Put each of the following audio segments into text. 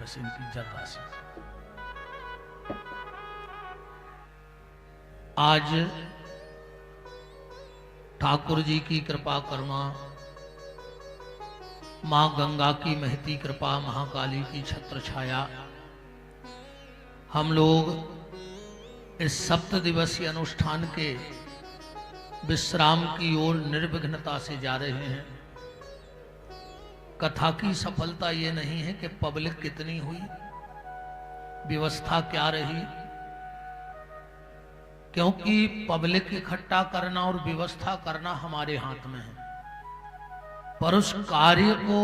बस इनकी जरा सी। आज ठाकुर जी की कृपा करुणा, मां गंगा की महती कृपा, महाकाली की छत्र छाया, हम लोग इस सप्त दिवसीय अनुष्ठान के विश्राम की ओर निर्विघ्नता से जा रहे हैं। कथा की सफलता ये नहीं है कि पब्लिक कितनी हुई, व्यवस्था क्या रही, क्योंकि पब्लिक इकट्ठा करना और व्यवस्था करना हमारे हाथ में है, पर उस कार्य को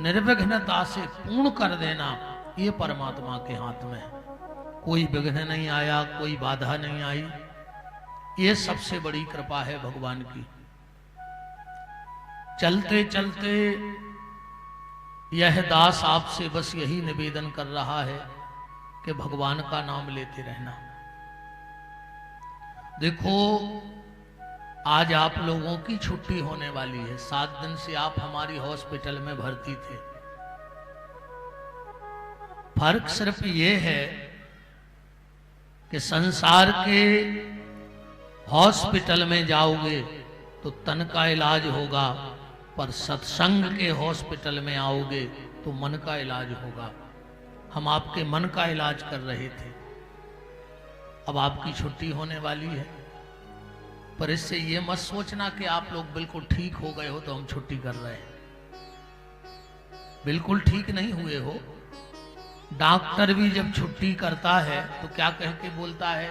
निर्विघ्नता से पूर्ण कर देना ये परमात्मा के हाथ में है। कोई विघ्न नहीं आया, कोई बाधा नहीं आई, ये सबसे बड़ी कृपा है भगवान की। चलते चलते यह दास आपसे बस यही निवेदन कर रहा है कि भगवान का नाम लेते रहना। देखो, आज आप लोगों की छुट्टी होने वाली है। 7 दिन से आप हमारी हॉस्पिटल में भर्ती थे। फर्क सिर्फ ये है कि संसार के हॉस्पिटल में जाओगे तो तन का इलाज होगा, पर सत्संग के हॉस्पिटल में आओगे तो मन का इलाज होगा। हम आपके मन का इलाज कर रहे थे, अब आपकी छुट्टी होने वाली है। पर इससे ये मत सोचना कि आप लोग बिल्कुल ठीक हो गए हो तो हम छुट्टी कर रहे हैं। बिल्कुल ठीक नहीं हुए हो। डॉक्टर भी जब छुट्टी करता है तो क्या कह के बोलता है,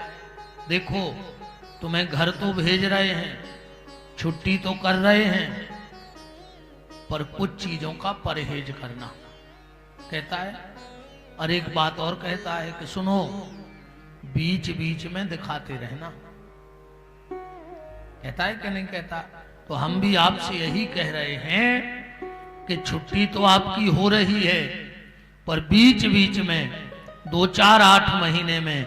देखो तुम्हें घर तो भेज रहे हैं, छुट्टी तो कर रहे हैं, पर कुछ चीजों का परहेज करना कहता है। और एक बात और कहता है कि सुनो, बीच बीच में दिखाते रहना। कहता है कि नहीं कहता? तो हम भी आपसे यही कह रहे हैं कि छुट्टी तो आपकी हो रही है, पर बीच बीच में 2, 4, 8 महीने में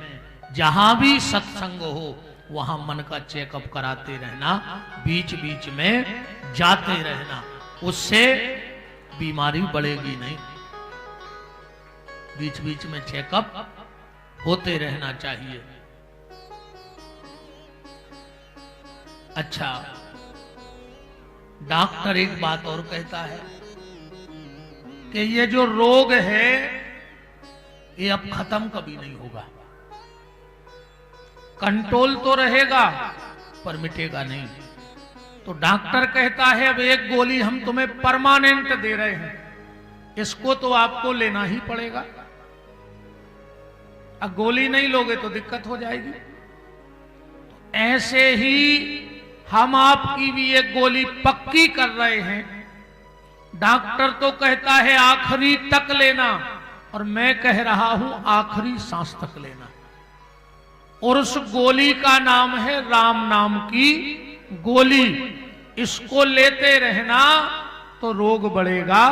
जहां भी सत्संग हो वहां मन का चेकअप कराते रहना, बीच बीच में जाते रहना। उससे बीमारी बढ़ेगी नहीं। बीच बीच में चेकअप होते रहना चाहिए। अच्छा, डॉक्टर एक बात और कहता है कि ये जो रोग है ये अब खत्म कभी नहीं होगा। कंट्रोल तो रहेगा पर मिटेगा नहीं। तो डॉक्टर कहता है अब एक गोली हम तुम्हें परमानेंट दे रहे हैं, इसको तो आपको लेना ही पड़ेगा। अब गोली नहीं लोगे तो दिक्कत हो जाएगी। तो ऐसे ही हम आपकी भी एक गोली पक्की कर रहे हैं। डॉक्टर तो कहता है आखिरी तक लेना, और मैं कह रहा हूं आखिरी सांस तक लेना। और उस गोली का नाम है राम नाम की गोली। इसको लेते रहना तो रोग बढ़ेगा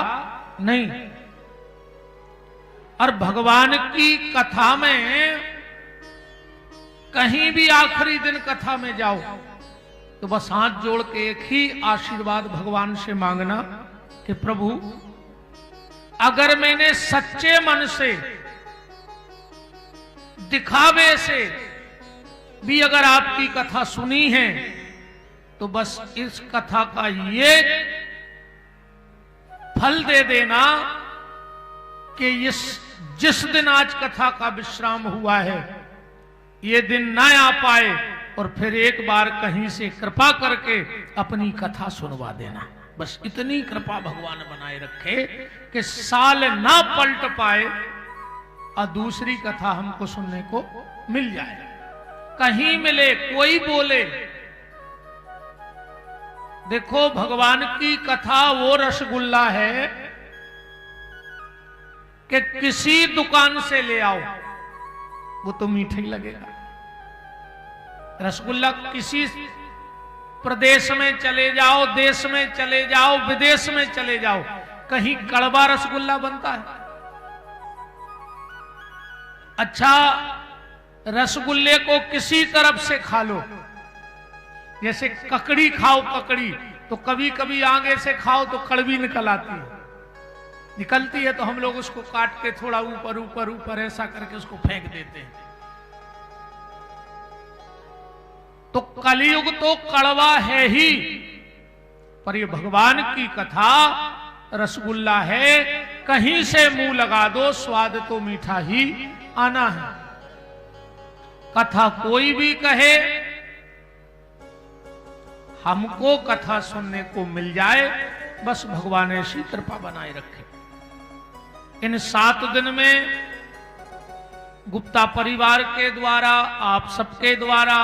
नहीं। और भगवान की कथा में कहीं भी आखिरी दिन कथा में जाओ तो बस हाथ जोड़ के एक ही आशीर्वाद भगवान से मांगना कि प्रभु, अगर मैंने सच्चे मन से, दिखावे से भी अगर आपकी कथा सुनी है तो बस इस कथा का ये फल दे देना कि जिस दिन आज कथा का विश्राम हुआ है ये दिन ना आ पाए, और फिर एक बार कहीं से कृपा करके अपनी कथा सुनवा देना। बस इतनी कृपा भगवान बनाए रखे कि साल ना पलट पाए और दूसरी कथा हमको सुनने को मिल जाए। कहीं मिले, कोई बोले। देखो, भगवान की कथा वो रसगुल्ला है कि किसी दुकान से ले आओ वो तो मीठा ही लगेगा। रसगुल्ला किसी प्रदेश में चले जाओ, देश में चले जाओ, विदेश में चले जाओ, कहीं कड़वा रसगुल्ला बनता है। अच्छा, रसगुल्ले को किसी तरफ से खा लो, जैसे ककड़ी खाओ, ककड़ी तो कभी कभी आगे से खाओ तो कड़वी निकल आती है, निकलती है तो हम लोग उसको काट के थोड़ा ऊपर ऊपर ऊपर ऐसा करके उसको फेंक देते हैं। तो कलयुग तो कड़वा है ही, पर ये भगवान की कथा रसगुल्ला है, कहीं से मुंह लगा दो स्वाद तो मीठा ही आना है। कथा कोई भी कहे, हमको कथा सुनने को मिल जाए, बस भगवान ऐसी कृपा बनाए रखे। इन 7 दिन में गुप्ता परिवार के द्वारा, आप सबके द्वारा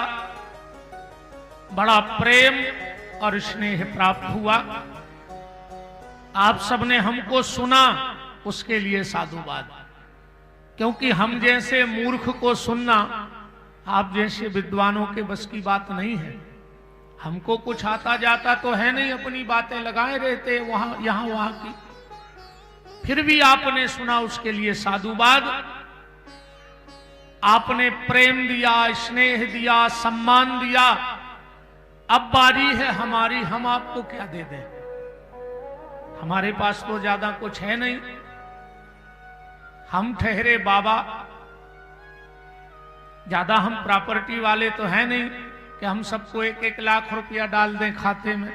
बड़ा प्रेम और स्नेह प्राप्त हुआ। आप सबने हमको सुना, उसके लिए साधुवाद। क्योंकि हम जैसे मूर्ख को सुनना आप जैसे विद्वानों के बस की बात नहीं है। हमको कुछ आता जाता तो है नहीं, अपनी बातें लगाए रहते वहां यहां वहां की। फिर भी आपने सुना, उसके लिए साधुवाद। आपने प्रेम दिया, स्नेह दिया, सम्मान दिया। अब बारी है हमारी, हम आपको क्या दे दें। हमारे पास तो ज्यादा कुछ है नहीं, हम ठहरे बाबा, ज्यादा हम प्रॉपर्टी वाले तो है नहीं कि हम सबको 1-1 लाख रुपया डाल दें खाते में।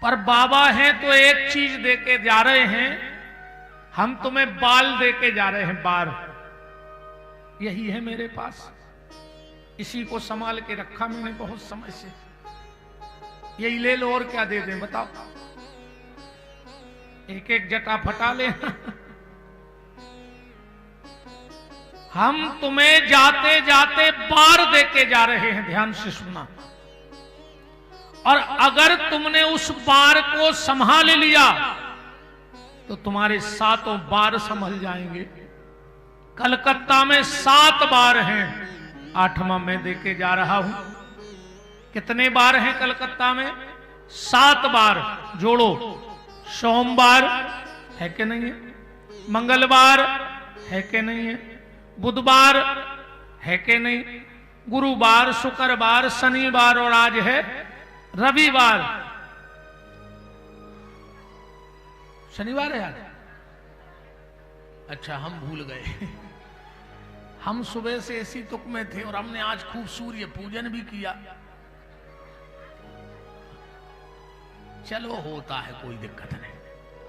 पर बाबा हैं तो एक चीज देके जा रहे हैं, हम तुम्हें बाल देके जा रहे हैं, बार। यही है मेरे पास, इसी को संभाल के रखा मैंने बहुत समय से। यही ले लो, और क्या दे दें बताओ। 1-1 जटा फटा ले। हम तुम्हें जाते जाते बार देके जा रहे हैं, ध्यान से सुनना। और अगर तुमने उस बार को संभाल लिया तो तुम्हारे 7 बार संभल जाएंगे। कलकत्ता में 7 बार हैं, 8वां मैं देके जा रहा हूं। कितने बार हैं कलकत्ता में? 7 बार। जोड़ो, सोमवार है कि नहीं है, मंगलवार है कि नहीं है, बुधवार है कि नहीं, गुरुवार, शुक्रवार, शनिवार और आज है रविवार। शनिवार है आज? अच्छा, हम भूल गए। हम सुबह से इसी तुक में थे और हमने आज खूब सूर्य पूजन भी किया। चलो, होता है, कोई दिक्कत नहीं।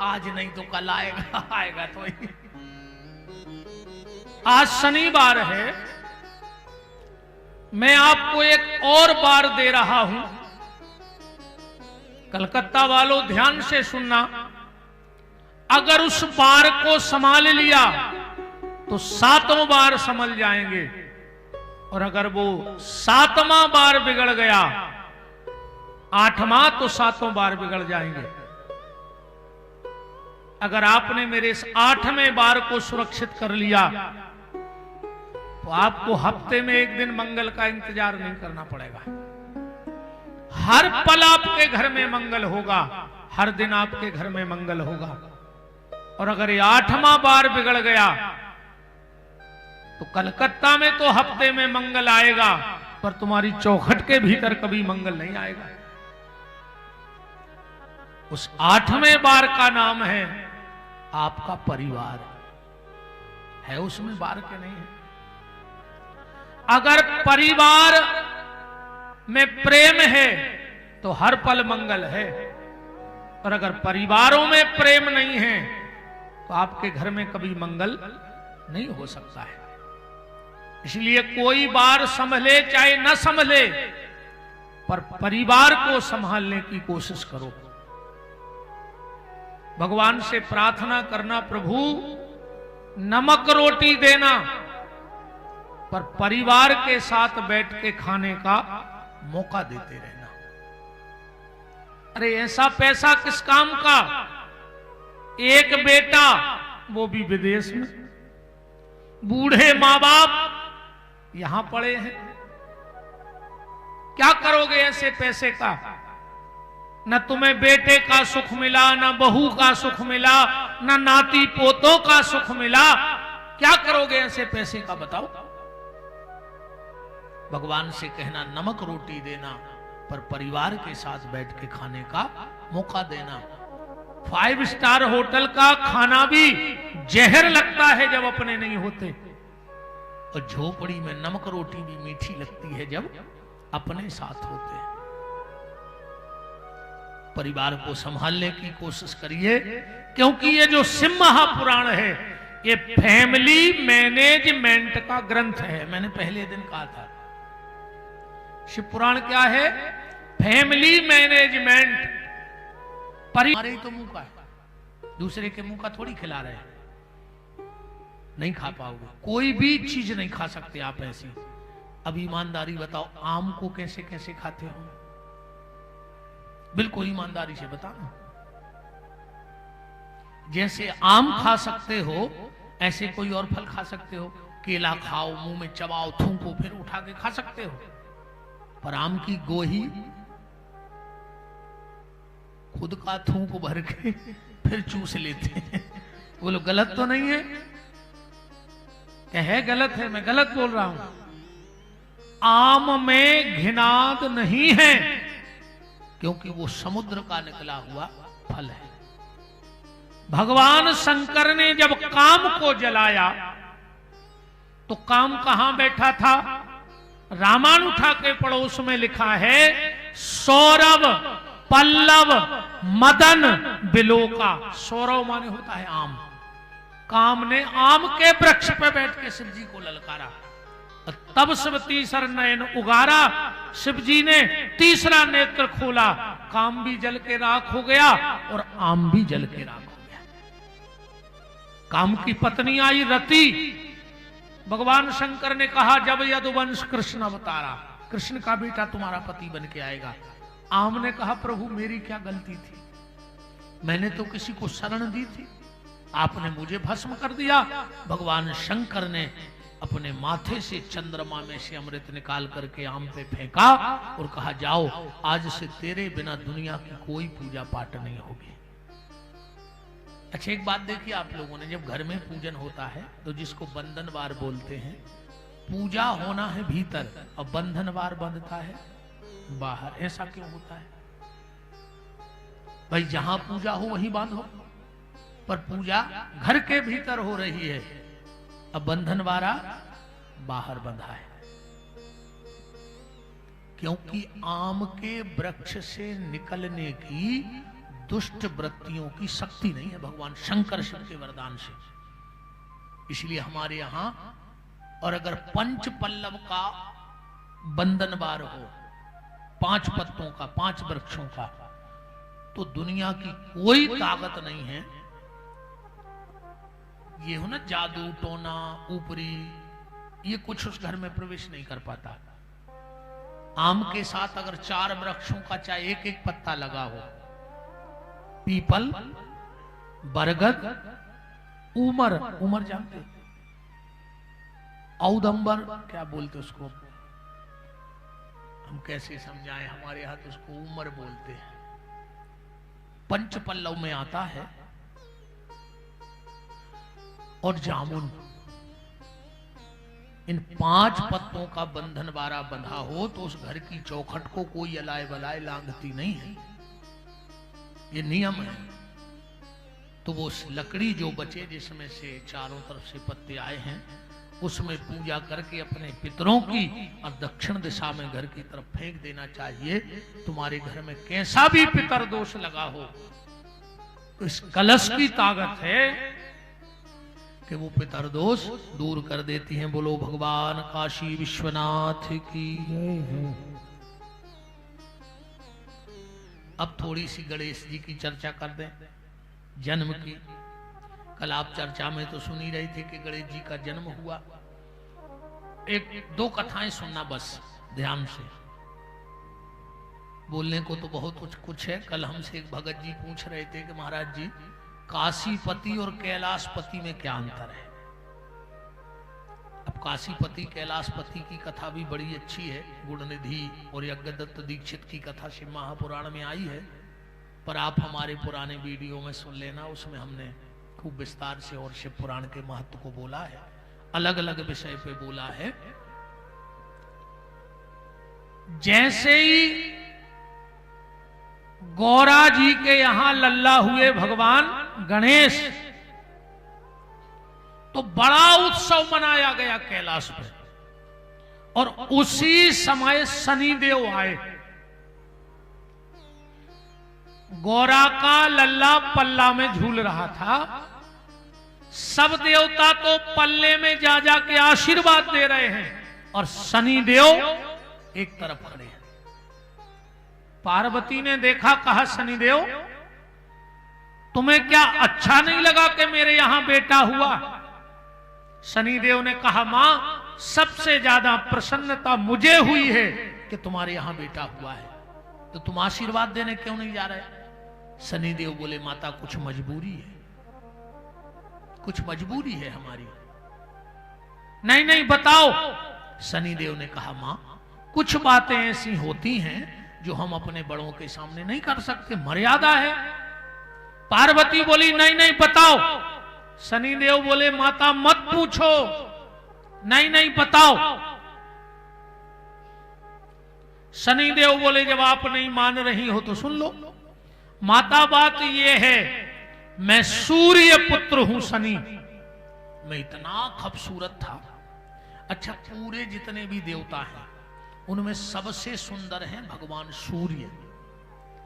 आज नहीं तो कल आएगा, आएगा तो ही। आज शनिवार है। मैं आपको एक और बार दे रहा हूं, कलकत्ता वालों ध्यान से सुनना। अगर उस बार को संभाल लिया तो 7 बार संभल जाएंगे, और अगर वो 7वां बार बिगड़ गया, 8वां तो 7 बार बिगड़ जाएंगे। अगर आपने मेरे इस 8वें बार को सुरक्षित कर लिया तो आपको हफ्ते में 1 दिन मंगल का इंतजार नहीं करना पड़ेगा। हर पल आपके घर में मंगल होगा, हर दिन आपके घर में मंगल होगा। और अगर ये 8वां बार बिगड़ गया तो कलकत्ता में तो हफ्ते में मंगल आएगा, पर तुम्हारी चौखट के भीतर कभी मंगल नहीं आएगा। उस 8वें बार का नाम है आपका परिवार। है उसमें बार के नहीं है? अगर परिवार में प्रेम है तो हर पल मंगल है, और अगर परिवारों में प्रेम नहीं है तो आपके घर में कभी मंगल नहीं हो सकता है। इसलिए कोई बार संभले चाहे न संभले, पर परिवार को संभालने की कोशिश करो। भगवान से प्रार्थना करना, प्रभु नमक रोटी देना, पर परिवार के साथ बैठ के खाने का मौका देते रहना। अरे ऐसा पैसा किस काम का? एक बेटा, वो भी विदेश में, बूढ़े माँ बाप यहां पड़े हैं। क्या करोगे ऐसे पैसे का? न तुम्हें बेटे का सुख मिला, न बहू का सुख मिला, न नाती पोतों का सुख मिला। क्या करोगे ऐसे पैसे का बताओ? भगवान से कहना नमक रोटी देना, पर परिवार के साथ बैठ के खाने का मौका देना। 5 स्टार होटल का खाना भी जहर लगता है जब अपने नहीं होते, और झोपड़ी में नमक रोटी भी मीठी लगती है जब अपने साथ होते हैं। परिवार को संभालने की कोशिश करिए, क्योंकि ये जो शिव महापुराण है ये फैमिली मैनेजमेंट का ग्रंथ है। मैंने पहले दिन कहा था शिव पुराण क्या है? Family management. परिवार ही तो मुंह का है, दूसरे के मुंह का थोड़ी खिला रहे हैं, नहीं खा पाओगे। कोई भी चीज नहीं खा सकते आप ऐसी। अब ईमानदारी बताओ, आम को कैसे कैसे खाते हो? बिल्कुल ईमानदारी से बताना। जैसे आम खा सकते हो ऐसे कोई और फल खा सकते हो? केला खाओ, मुंह में चबाओ, थूको, फिर उठा के खा सकते हो। पर आम की गोही खुद का थूक भर के फिर चूस लेते हैं। बोलो गलत तो नहीं है? क्या है गलत? है, मैं गलत बोल रहा हूं? आम में घिनाद नहीं है, क्योंकि वो समुद्र का निकला हुआ फल है। भगवान शंकर ने जब काम को जलाया तो काम कहां बैठा था? रामायण उठा के पढ़ो, उसमें लिखा है सौरव पल्लव मदन बिलोका। सौरव माने होता है आम। काम ने आम के वृक्ष पे बैठ के शिव जी को ललकारा, तब शिव तीसरा नयन उगारा। शिव जी ने तीसरा नेत्र खोला, काम भी जल के राख हो गया और आम भी जल के राख हो गया। काम की पत्नी आई रति। भगवान शंकर ने कहा जब यदुवंश कृष्ण अवतारा, कृष्ण का बेटा तुम्हारा पति बन के आएगा। आम ने कहा प्रभु मेरी क्या गलती थी? मैंने तो किसी को शरण दी थी, आपने मुझे भस्म कर दिया। भगवान शंकर ने अपने माथे से चंद्रमा में से अमृत निकाल करके आम पे फेंका और कहा जाओ, आज से तेरे बिना दुनिया की कोई पूजा पाठ नहीं होगी। अच्छा एक बात देखिए आप लोगों ने, जब घर में पूजन होता है तो जिसको बंधनवार बोलते हैं, पूजा होना है भीतर और बंधनवार बंधता है बाहर। ऐसा क्यों होता है भाई? जहां पूजा हो वहीं बांधो, पर पूजा घर के भीतर हो रही है, अब बंधनवारा बाहर बंधा है। क्योंकि आम के वृक्ष से निकलने की दुष्ट वृत्तियों की शक्ति नहीं है भगवान शंकर शिव के वरदान से। इसलिए हमारे यहां, और अगर पंच पल्लव का बंधनवार हो, 5 पत्तों का, 5 वृक्षों का, तो दुनिया की कोई ताकत नहीं है। ये हो ना जादू टोना ऊपरी, ये कुछ उस घर में प्रवेश नहीं कर पाता। आम के साथ अगर 4 वृक्षों का चाहे एक एक पत्ता लगा हो, पीपल, बरगद, उमर, उमर जानते, औदंबर क्या बोलते उसको, हम कैसे समझाएं, हमारे यहां तो उसको उमर बोलते हैं। पंच पल्लव में आता है। और जामुन, इन 5 पत्तों का बंधनवारा बंधा हो तो उस घर की चौखट को कोई अलाय बलाय लांघती नहीं है, ये नियम है। तो वो लकड़ी जो बचे जिसमें से चारों तरफ से पत्ते आए हैं, उसमें पूजा करके अपने पितरों की और दक्षिण दिशा में घर की तरफ फेंक देना चाहिए। तुम्हारे घर में कैसा भी पितर दोष लगा हो, तो इस कलश की ताकत है कि वो पितर दोष दूर कर देती हैं। बोलो भगवान काशी विश्वनाथ की जय। अब थोड़ी सी गणेश जी की चर्चा कर दें, जन्म की। कल आप चर्चा में तो सुन ही रहे थे कि गणेश जी का जन्म हुआ। 1-2 कथाएं सुनना बस ध्यान से, बोलने को तो बहुत कुछ है। कल हमसे एक भगत जी पूछ रहे थे कि महाराज जी काशीपति और कैलाशपति में क्या अंतर है? अब काशीपति कैलाशपति की कथा भी बड़ी अच्छी है, गुणनिधि और यज्ञदत्त दीक्षित की कथा शिव महापुराण में आई है, पर आप हमारे पुराने वीडियो में सुन लेना, उसमें हमने खूब विस्तार से और शिव पुराण के महत्व को बोला है, अलग अलग विषय पे बोला है। जैसे ही गौरा जी के यहां लल्ला हुए भगवान गणेश, तो बड़ा उत्सव मनाया गया कैलाश पर। और उसी समय शनिदेव आए। गौरा का लल्ला पल्ला में झूल रहा था, सब देवता तो पल्ले में जा जा के आशीर्वाद दे रहे हैं और शनिदेव एक तरफ खड़े हैं। पार्वती ने देखा, कहा शनिदेव तुम्हें क्या अच्छा नहीं लगा कि मेरे यहां बेटा हुआ? शनिदेव ने कहा, मां सबसे ज्यादा प्रसन्नता मुझे हुई है कि तुम्हारे यहां बेटा हुआ है, तो तुम आशीर्वाद देने क्यों नहीं जा रहे? शनिदेव बोले, माता कुछ मजबूरी है, कुछ मजबूरी है हमारी। नहीं नहीं बताओ। शनिदेव ने कहा, मां कुछ बातें ऐसी होती हैं जो हम अपने बड़ों के सामने नहीं कर सकते, मर्यादा है। पार्वती बोली, नहीं नहीं बताओ। शनिदेव बोले, माता मत पूछो, नहीं नहीं बताओ। शनिदेव बोले, जब आप नहीं मान रही हो तो सुन लो। माता बात यह है, मैं सूर्य पुत्र हूं शनि, मैं इतना खूबसूरत था। अच्छा, पूरे जितने भी देवता हैं उनमें सबसे सुंदर हैं भगवान सूर्य।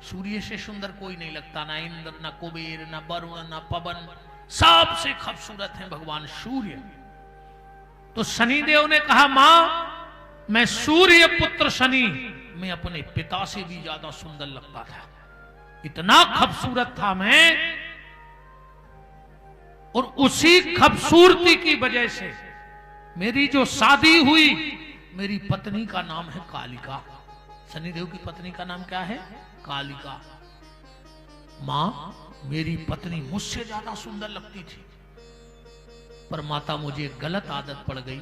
सूर्य से सुंदर कोई नहीं लगता, ना इंद्र, ना कुबेर, ना वरुण, ना पवन, सबसे खूबसूरत हैं भगवान सूर्य। तो शनिदेव ने कहा, मां मैं सूर्य पुत्र शनि, मैं अपने पिता से भी ज्यादा सुंदर लगता था, इतना खूबसूरत था मैं। और उसी खूबसूरती की वजह से मेरी जो शादी हुई, मेरी पत्नी का नाम है कालिका। शनिदेव की पत्नी का नाम क्या है? कालिका। मां मेरी पत्नी मुझसे ज्यादा सुंदर लगती थी, पर माता मुझे गलत आदत पड़ गई,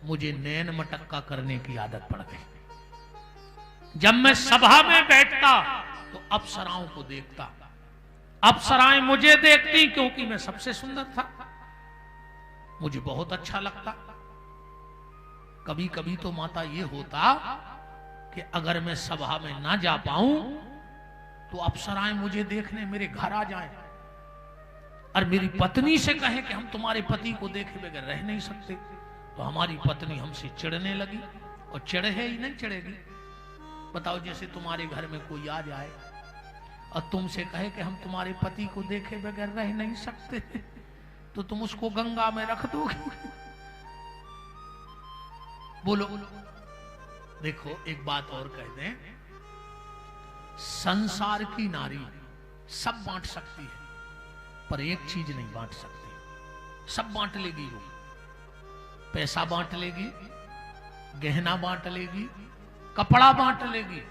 मुझे नैन मटक्का करने की आदत पड़ गई। जब मैं सभा में बैठता तो अप्सराओं को देखता, अप्सराएं मुझे देखती क्योंकि मैं सबसे सुंदर था, मुझे बहुत अच्छा लगता। कभी कभी तो माता ये होता कि अगर मैं सभा में ना जा पाऊं तो अप्सराएं मुझे देखने मेरे घर आ जाएं और मेरी पत्नी से कहें कि हम तुम्हारे पति को देखे बगैर रह नहीं सकते, तो हमारी पत्नी हमसे चिढ़ने लगी। और चिढ़े ही नहीं चिढ़ेगी। बताओ, जैसे तुम्हारे घर में कोई आ जाए और तुमसे कहे कि हम तुम्हारे पति को देखे बगैर रह नहीं सकते, तो तुम उसको गंगा में रख दोगे? बोलो। देखो, एक बात और कह दें, संसार की नारी सब बांट सकती है, पर एक चीज नहीं बांट सकती। सब बांट लेगी वो, पैसा बांट लेगी, गहना बांट लेगी, कपड़ा बांट लेगी,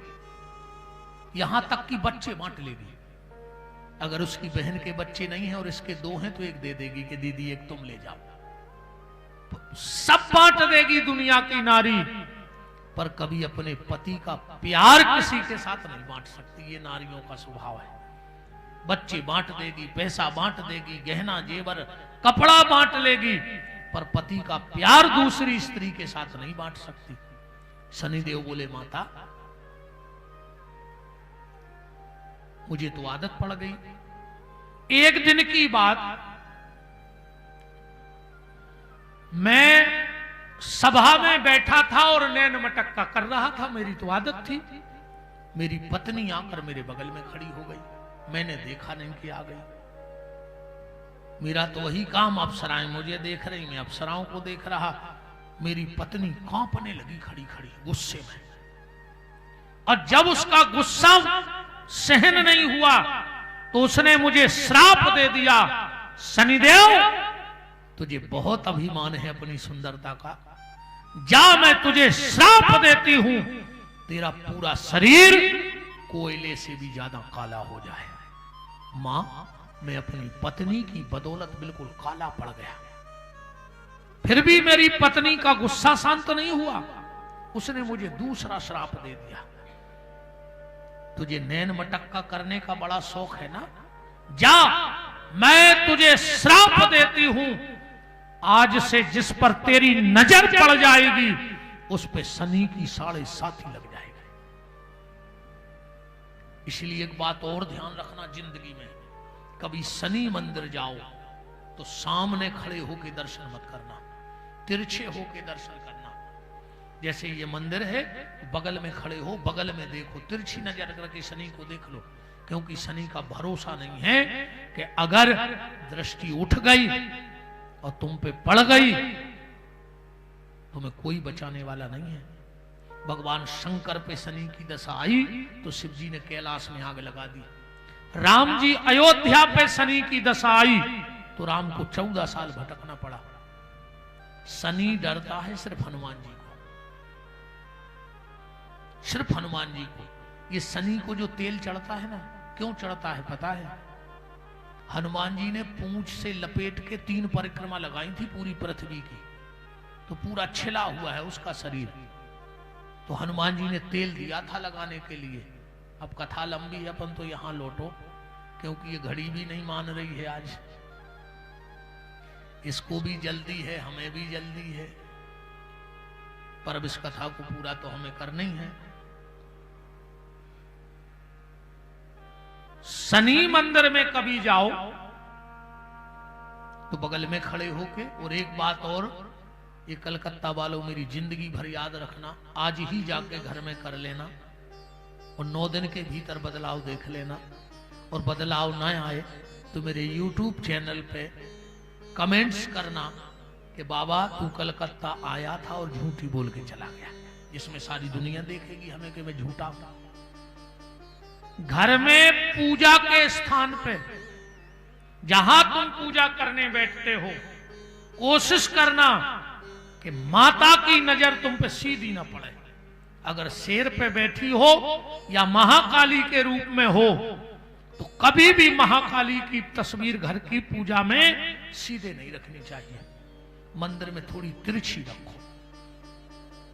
यहां तक कि बच्चे बांट लेगी। अगर उसकी बहन के बच्चे नहीं हैं और इसके दो हैं तो एक दे देगी कि दीदी एक तुम ले जाओ। सब बांट देगी दुनिया की नारी, पर कभी अपने पति का प्यार किसी के साथ नहीं बांट सकती। ये नारियों का स्वभाव है। बच्चे बांट देगी, पैसा बांट देगी, गहना जेवर कपड़ा बांट लेगी, पर पति का प्यार दूसरी स्त्री के साथ नहीं बांट सकती। शनिदेव बोले, माता मुझे तो आदत पड़ गई। एक दिन की बात, मैं सभा में बैठा था और नैन मटक्का कर रहा था, मेरी तो आदत थी। मेरी पत्नी आकर मेरे बगल में खड़ी हो गई, मैंने देखा नहीं कि आ गई। मेरा तो वही काम, अप्सराएं मुझे देख रही, मैं अप्सराओं को देख रहा। मेरी पत्नी कांपने लगी खड़ी खड़ी गुस्से में, और जब उसका गुस्सा सहन नहीं हुआ तो उसने मुझे श्राप दे दिया, शनिदेव तुझे बहुत अभिमान है अपनी सुंदरता का, जा मैं तुझे श्राप देती हूं, तेरा पूरा शरीर कोयले से भी ज्यादा काला हो जाए। मां, मैं अपनी पत्नी की बदौलत बिल्कुल काला पड़ गया। फिर भी मेरी पत्नी का गुस्सा शांत नहीं हुआ, उसने मुझे दूसरा श्राप दे दिया। तुझे नैन मटक्का करने का बड़ा शौक है ना, जा मैं तुझे श्राप देती हूं, आज से जिस पर तेरी नजर पड़ जाएगी उस पे शनि की 7.5 लग जाएगी। इसलिए एक बात और ध्यान रखना जिंदगी में, कभी शनि मंदिर जाओ तो सामने खड़े होके दर्शन मत करना, तिरछे होके दर्शन करना। जैसे ये मंदिर है, बगल में खड़े हो, बगल में देखो, तिरछी नजर करके शनि को देख लो, क्योंकि शनि का भरोसा नहीं है कि अगर दृष्टि उठ गई और तुम पे पड़ गई, तुम्हें कोई बचाने वाला नहीं है। भगवान शंकर पे शनि की दशा आई तो शिव जी ने कैलाश में आग लगा दी। राम जी अयोध्या पे शनि की दशा आई तो राम को 14 साल भटकना पड़ा। शनि डरता है सिर्फ हनुमान जी को, सिर्फ हनुमान जी को। ये शनि को जो तेल चढ़ता है ना, क्यों चढ़ता है पता है? हनुमान जी ने पूंछ से लपेट के 3 परिक्रमा लगाई थी पूरी पृथ्वी की, तो पूरा छिला हुआ है उसका शरीर, तो हनुमान जी ने तेल दिया था लगाने के लिए। अब कथा लंबी है, अपन तो यहां लौटो, क्योंकि ये घड़ी भी नहीं मान रही है आज। इसको भी जल्दी है, हमें भी जल्दी है, पर अब इस कथा को पूरा तो हमें करना ही है। शनि मंदिर में कभी जाओ तो बगल में खड़े होके, और एक बात और, ये कलकत्ता वालों मेरी जिंदगी भर याद रखना, आज ही जाके घर में कर लेना और 9 दिन के भीतर बदलाव देख लेना, और बदलाव ना आए तो मेरे YouTube चैनल पे कमेंट्स करना कि बाबा तू कलकत्ता आया था और झूठी बोल के चला गया, जिसमें सारी दुनिया देखेगी हमें कि मैं झूठा हूं। घर में पूजा के स्थान पे जहां तुम पूजा करने बैठते हो, कोशिश करना कि माता की नजर तुम पे सीधी ना पड़े। अगर शेर पे बैठी हो या महाकाली के रूप में हो तो कभी भी महाकाली की तस्वीर घर की पूजा में सीधे नहीं रखनी चाहिए, मंदिर में थोड़ी तिरछी रखो।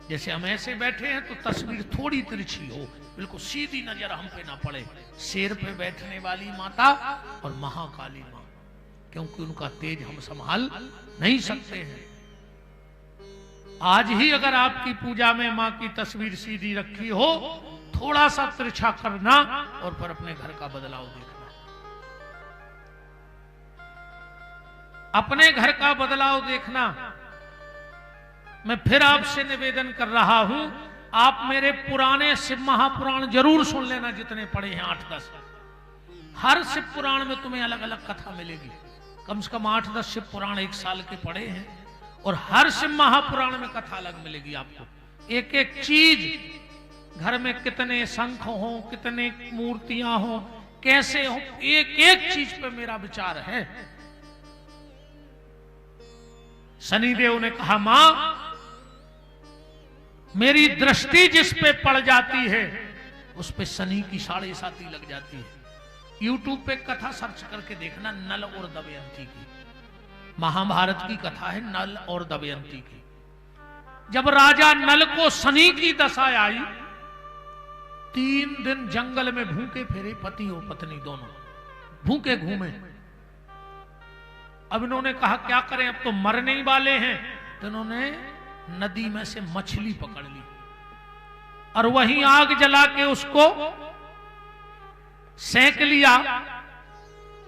जैसे हम ऐसे बैठे हैं तो तस्वीर थोड़ी तिरछी हो, बिल्कुल सीधी नजर हम पे ना पड़े। शेर पे बैठने वाली माता और महाकाली मां, क्योंकि उनका तेज हम संभाल नहीं सकते हैं। आज ही अगर आपकी पूजा में मां की तस्वीर सीधी रखी हो, थोड़ा सा तिरछा करना और फिर अपने घर का बदलाव देखना। अपने घर का बदलाव देखना। मैं फिर आपसे निवेदन कर रहा हूं, आप मेरे पुराने शिव महापुराण जरूर सुन लेना, जितने पढ़े हैं 8-10। हर शिव पुराण में तुम्हें अलग अलग कथा मिलेगी। कम से कम 8-10 शिव पुराण 1 साल के पढ़े हैं, और हर शिव महापुराण में कथा अलग मिलेगी आपको। एक एक चीज, घर में कितने शंख हो, कितने मूर्तियां हो, कैसे हो, एक एक चीज पे मेरा विचार है। शनिदेव ने कहा, मां मेरी दृष्टि जिस पे पड़ जाती है उस पे शनि की 7.5 लग जाती है। YouTube पे कथा सर्च करके देखना, नल और दमयंती की, महाभारत की कथा है नल और दमयंती की। जब राजा नल को शनि की दशा आई, 3 दिन जंगल में भूखे फिरे, पति और पत्नी दोनों भूखे घूमे। अब इन्होंने कहा क्या करें, अब तो मरने ही वाले हैं, तो इन्होंने नदी में से मछली पकड़ ली और वहीं आग जला के उसको सेक लिया।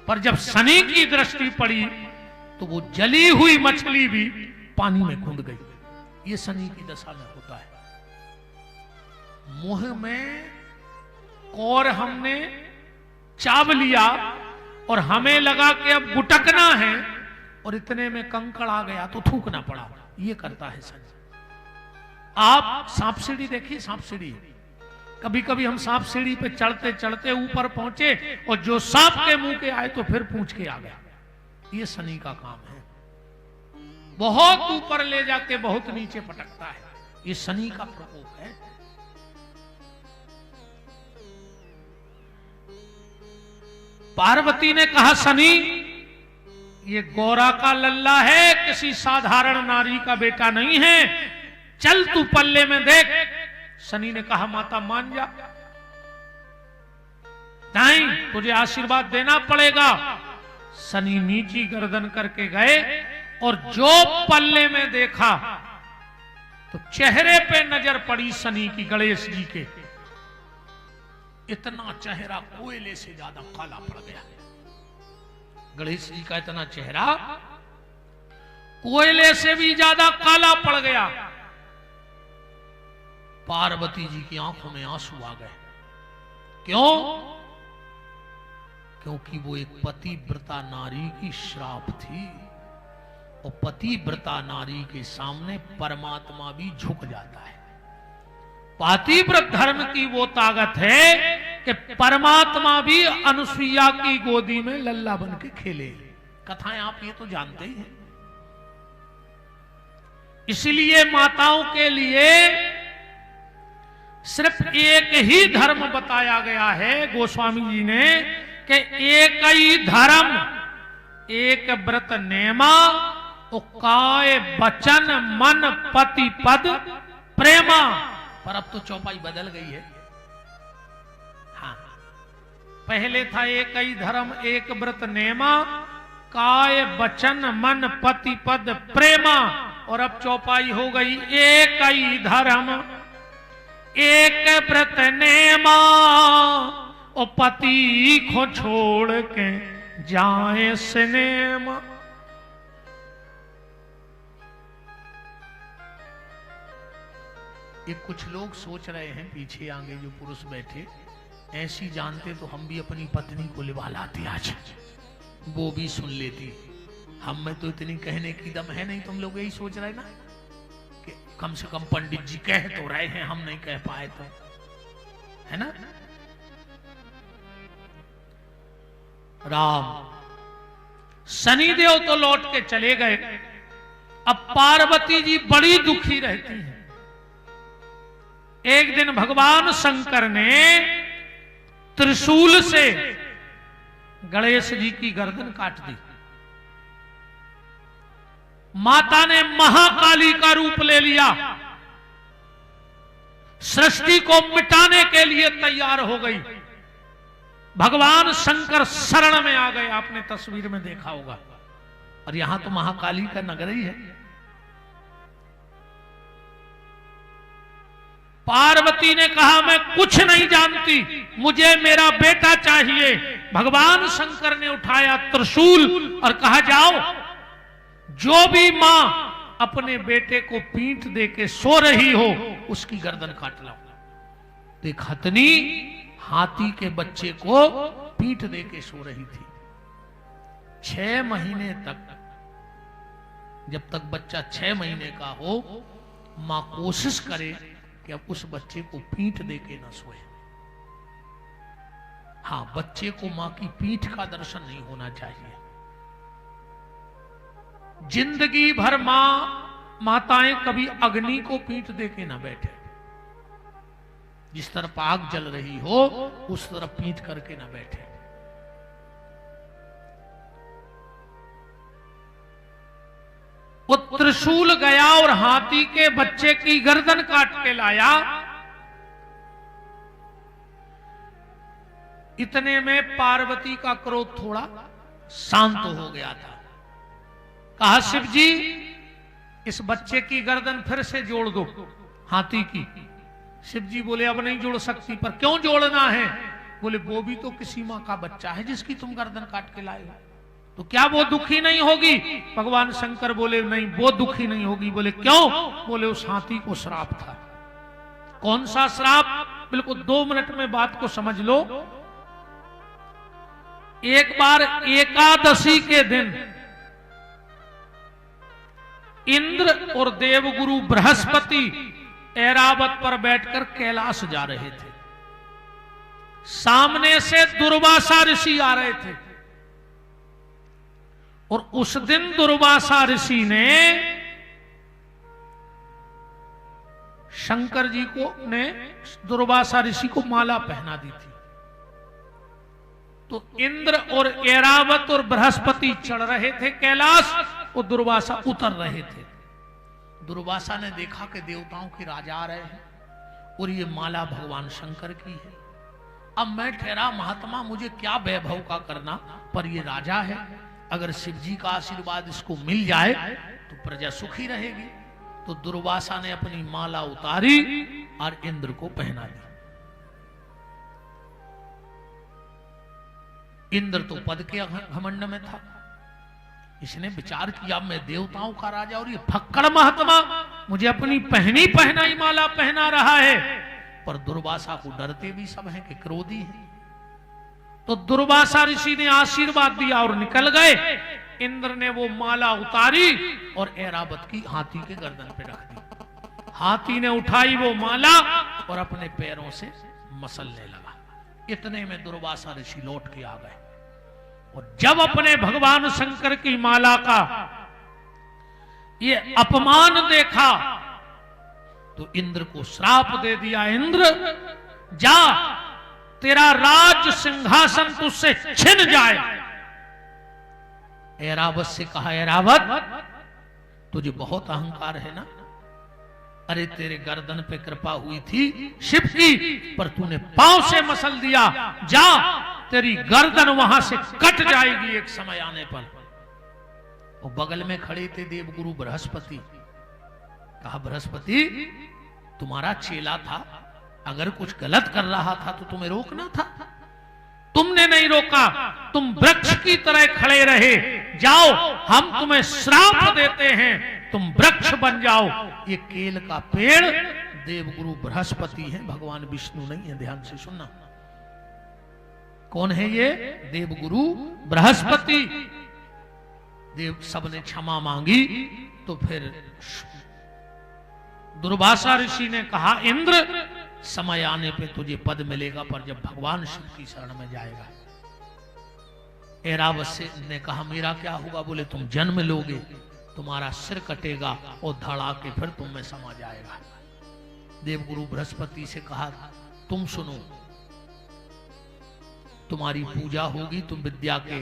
पर जब शनि की दृष्टि पड़ी तो वो जली हुई मछली भी पानी में कूद गई। ये शनि की दशा में होता है। मुंह में कौर हमने चाव लिया और हमें लगा कि अब गुटकना है, और इतने में कंकड़ आ गया तो थूकना पड़ा। ये करता है शनि। आप सांप सीढ़ी देखिए, सांप सीढ़ी, कभी कभी हम सांप सीढ़ी पे चढ़ते चढ़ते ऊपर पहुंचे और जो सांप के मुंह के आए तो फिर पूंछ के आ गया। ये शनि का काम है, बहुत ऊपर ले जाके बहुत नीचे पटकता है। ये शनि का प्रकोप है। पार्वती ने कहा, शनि ये गौरा का लल्ला है, किसी साधारण नारी का बेटा नहीं है, चल तू पल्ले में देख। शनि ने कहा, माता मान जा, नहीं तुझे आशीर्वाद देना पड़ेगा। शनि नीची गर्दन करके गए और जो पल्ले में देखा तो चेहरे पे नजर पड़ी शनि की, गणेश जी के। इतना चेहरा कोयले से ज्यादा काला पड़ गया। गणेश जी का इतना चेहरा कोयले से भी ज्यादा काला पड़ गया। पार्वती जी की आंखों में आंसू आ गए। क्यों? क्योंकि वो एक पतिव्रता नारी की श्राप थी, और पतिव्रता नारी के सामने परमात्मा भी झुक जाता है। पतिव्रत धर्म की वो ताकत है कि परमात्मा भी अनुसुईया की गोदी में लल्ला बन के खेले। कथाएं आप ये तो जानते ही हैं। इसलिए माताओं के लिए सिर्फ एक ही धर्म बताया गया है गोस्वामी जी ने, कि एक ही धर्म, एक व्रत नेमा, काय वचन मन पति पद प्रेमा। पर अब तो चौपाई बदल गई है। हाँ, पहले था एक ही धर्म एक व्रत नेमा, काय वचन मन पति पद प्रेमा, और अब चौपाई हो गई एक ही धर्म एक व्रत नेमा, और पति को छोड़ के जाए सिनेमा। ये कुछ लोग सोच रहे हैं पीछे आगे जो पुरुष बैठे, ऐसी जानते तो हम भी अपनी पत्नी को लिवा लाते आज, वो भी सुन लेती। हम में तो इतनी कहने की दम है नहीं। तुम लोग यही सोच रहे ना कि कम से कम पंडित जी कह तो रहे हैं, हम नहीं कह पाए तो, है ना। राम शनिदेव तो लौट के चले गए। अब पार्वती जी बड़ी दुखी रहती हैं। एक दिन भगवान शंकर ने त्रिशूल से गणेश जी की गर्दन काट दी। माता ने महाकाली का रूप ले लिया, सृष्टि को मिटाने के लिए तैयार हो गई। भगवान शंकर शरण में आ गए। आपने तस्वीर में देखा होगा। और यहां तो महाकाली का नगर ही है। पार्वती ने कहा मैं कुछ नहीं जानती, मुझे मेरा बेटा चाहिए। भगवान शंकर ने उठाया त्रिशूल और कहा जाओ, जो भी मां अपने बेटे को पीठ दे के सो रही हो उसकी गर्दन काट लाओ। तो एक हथनी हाथी के बच्चे को पीठ दे के सो रही थी। 6 महीने तक, जब तक बच्चा 6 महीने का हो, मां कोशिश करे कि अब उस बच्चे को पीठ दे के न सोए। हाँ, बच्चे को मां की पीठ का दर्शन नहीं होना चाहिए। जिंदगी भर माताएं कभी अग्नि को पीठ दे के न बैठे। जिस तरफ आग जल रही हो उस तरफ पीठ करके न बैठे। वो त्रिशूल गया और हाथी के बच्चे की गर्दन काट के लाया। इतने में पार्वती का क्रोध थोड़ा शांत हो गया था। कहा शिव जी, इस बच्चे की गर्दन फिर से जोड़ दो हाथी की। शिव जी बोले अब नहीं जोड़ सकती। पर क्यों जोड़ना है? बोले वो भी तो किसी मां का बच्चा है जिसकी तुम गर्दन काट के लाए हो, तो क्या वो दुखी नहीं होगी? भगवान शंकर बोले नहीं, वो दुखी नहीं होगी। बोले क्यों? बोले उस हाथी को श्राप था। कौन सा श्राप? बिल्कुल 2 मिनट में बात को समझ लो। एक बार एकादशी के दिन इंद्र और देवगुरु बृहस्पति ऐरावत पर बैठकर कैलाश जा रहे थे। सामने से दुर्वासा ऋषि आ रहे थे और उस दिन दुर्वासा ऋषि ने शंकर जी को दुर्वासा ऋषि को माला पहना दी थी। तो इंद्र और ऐरावत और बृहस्पति चढ़ रहे थे कैलाश और दुर्वासा उतर रहे थे। दुर्वासा ने देखा कि देवताओं के राजा आ रहे हैं और ये माला भगवान शंकर की है। अब मैं ठहरा महात्मा, मुझे क्या वैभव का करना, पर ये राजा है, अगर शिव जी का आशीर्वाद इसको मिल जाए तो प्रजा सुखी रहेगी। तो दुर्वासा ने अपनी माला उतारी और इंद्र को पहना दी। इंद्र तो पद के घमंड में था। इसने विचार किया मैं देवताओं का राजा और ये फक्कड़ महात्मा मुझे अपनी पहनी पहनाई माला पहना रहा है। पर दुर्वासा को डरते भी सब हैं कि क्रोधी है। तो दुर्वासा ऋषि ने आशीर्वाद दिया और निकल गए। इंद्र ने वो माला उतारी और ऐरावत की हाथी के गर्दन पे रख दी। हाथी ने उठाई वो माला और अपने पैरों से मसलने लगा। इतने में दुर्वासा ऋषि लौट के आ गए और जब अपने भगवान शंकर की माला का ये अपमान देखा तो इंद्र को श्राप दे दिया। इंद्र जा, तेरा राज सिंहासन तुझसे छिन जाए। ऐरावत से कहा, ऐरावत तुझे बहुत अहंकार है ना। अरे तेरे गर्दन पे कृपा हुई थी शिव की, पर तूने पांव से मसल दिया। जा, तेरी गर्दन वहां से कट जाएगी एक समय आने पर। वो बगल में खड़े थे देवगुरु बृहस्पति। कहा, बृहस्पति तुम्हारा चेला था, अगर कुछ गलत कर रहा था तो तुम्हें रोकना था। तुमने नहीं रोका, तुम वृक्ष की तरह खड़े रहे। जाओ, हम तुम्हें श्राप देते हैं, तुम वृक्ष बन जाओ। ये केल का पेड़ देवगुरु बृहस्पति है, भगवान विष्णु नहीं है। ध्यान से सुनना, कौन है ये? देवगुरु बृहस्पति। देव सबने क्षमा मांगी तो फिर दुर्वासा ऋषि ने कहा, इंद्र समय आने पे तुझे पद मिलेगा, पर जब भगवान शिव की शरण में जाएगा। ऐरावत से ने कहा, मेरा क्या होगा? बोले, तुम जन्म लोगे, तुम्हारा सिर कटेगा और धड़ा के फिर तुम में समा जाएगा। देवगुरु बृहस्पति से कहा, तुम सुनो, तुम्हारी पूजा होगी, तुम विद्या के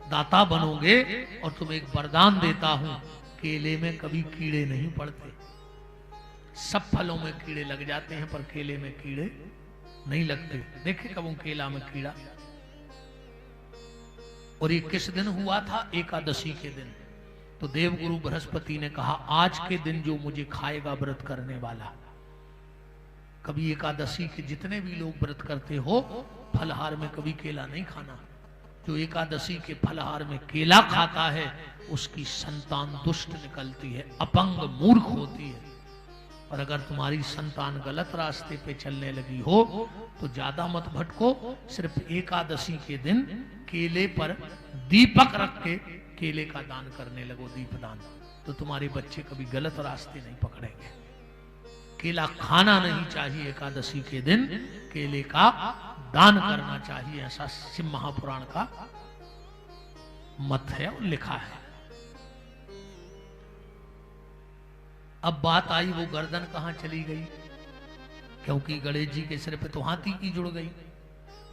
दाता बनोगे और तुम एक वरदान देता हूं, केले में कभी कीड़े नहीं पड़ते। सब फलों में कीड़े लग जाते हैं पर केले में कीड़े नहीं लगते। देखे कब केला में कीड़ा? और ये किस दिन हुआ था? एकादशी के दिन। तो देवगुरु बृहस्पति ने कहा, आज के दिन जो मुझे खाएगा व्रत करने वाला, कभी एकादशी के जितने भी लोग व्रत करते हो, फलहार में कभी केला नहीं खाना। जो एकादशी के फलहार में केला खाता है उसकी संतान दुष्ट निकलती है, अपंग मूर्ख होती है। और अगर तुम्हारी संतान गलत रास्ते पे चलने लगी हो तो ज्यादा मत भटको, सिर्फ एकादशी के दिन केले पर दीपक रख के केले का दान करने लगो, दीपदान। तो तुम्हारे बच्चे कभी गलत रास्ते नहीं पकड़ेंगे। केला खाना नहीं चाहिए एकादशी के दिन, केले का दान करना चाहिए, ऐसा शिव महापुराण का मत है और लिखा है। अब बात आई वो गर्दन कहां चली गई, क्योंकि गणेश जी के सिर पे तो हाथी की जुड़ गई।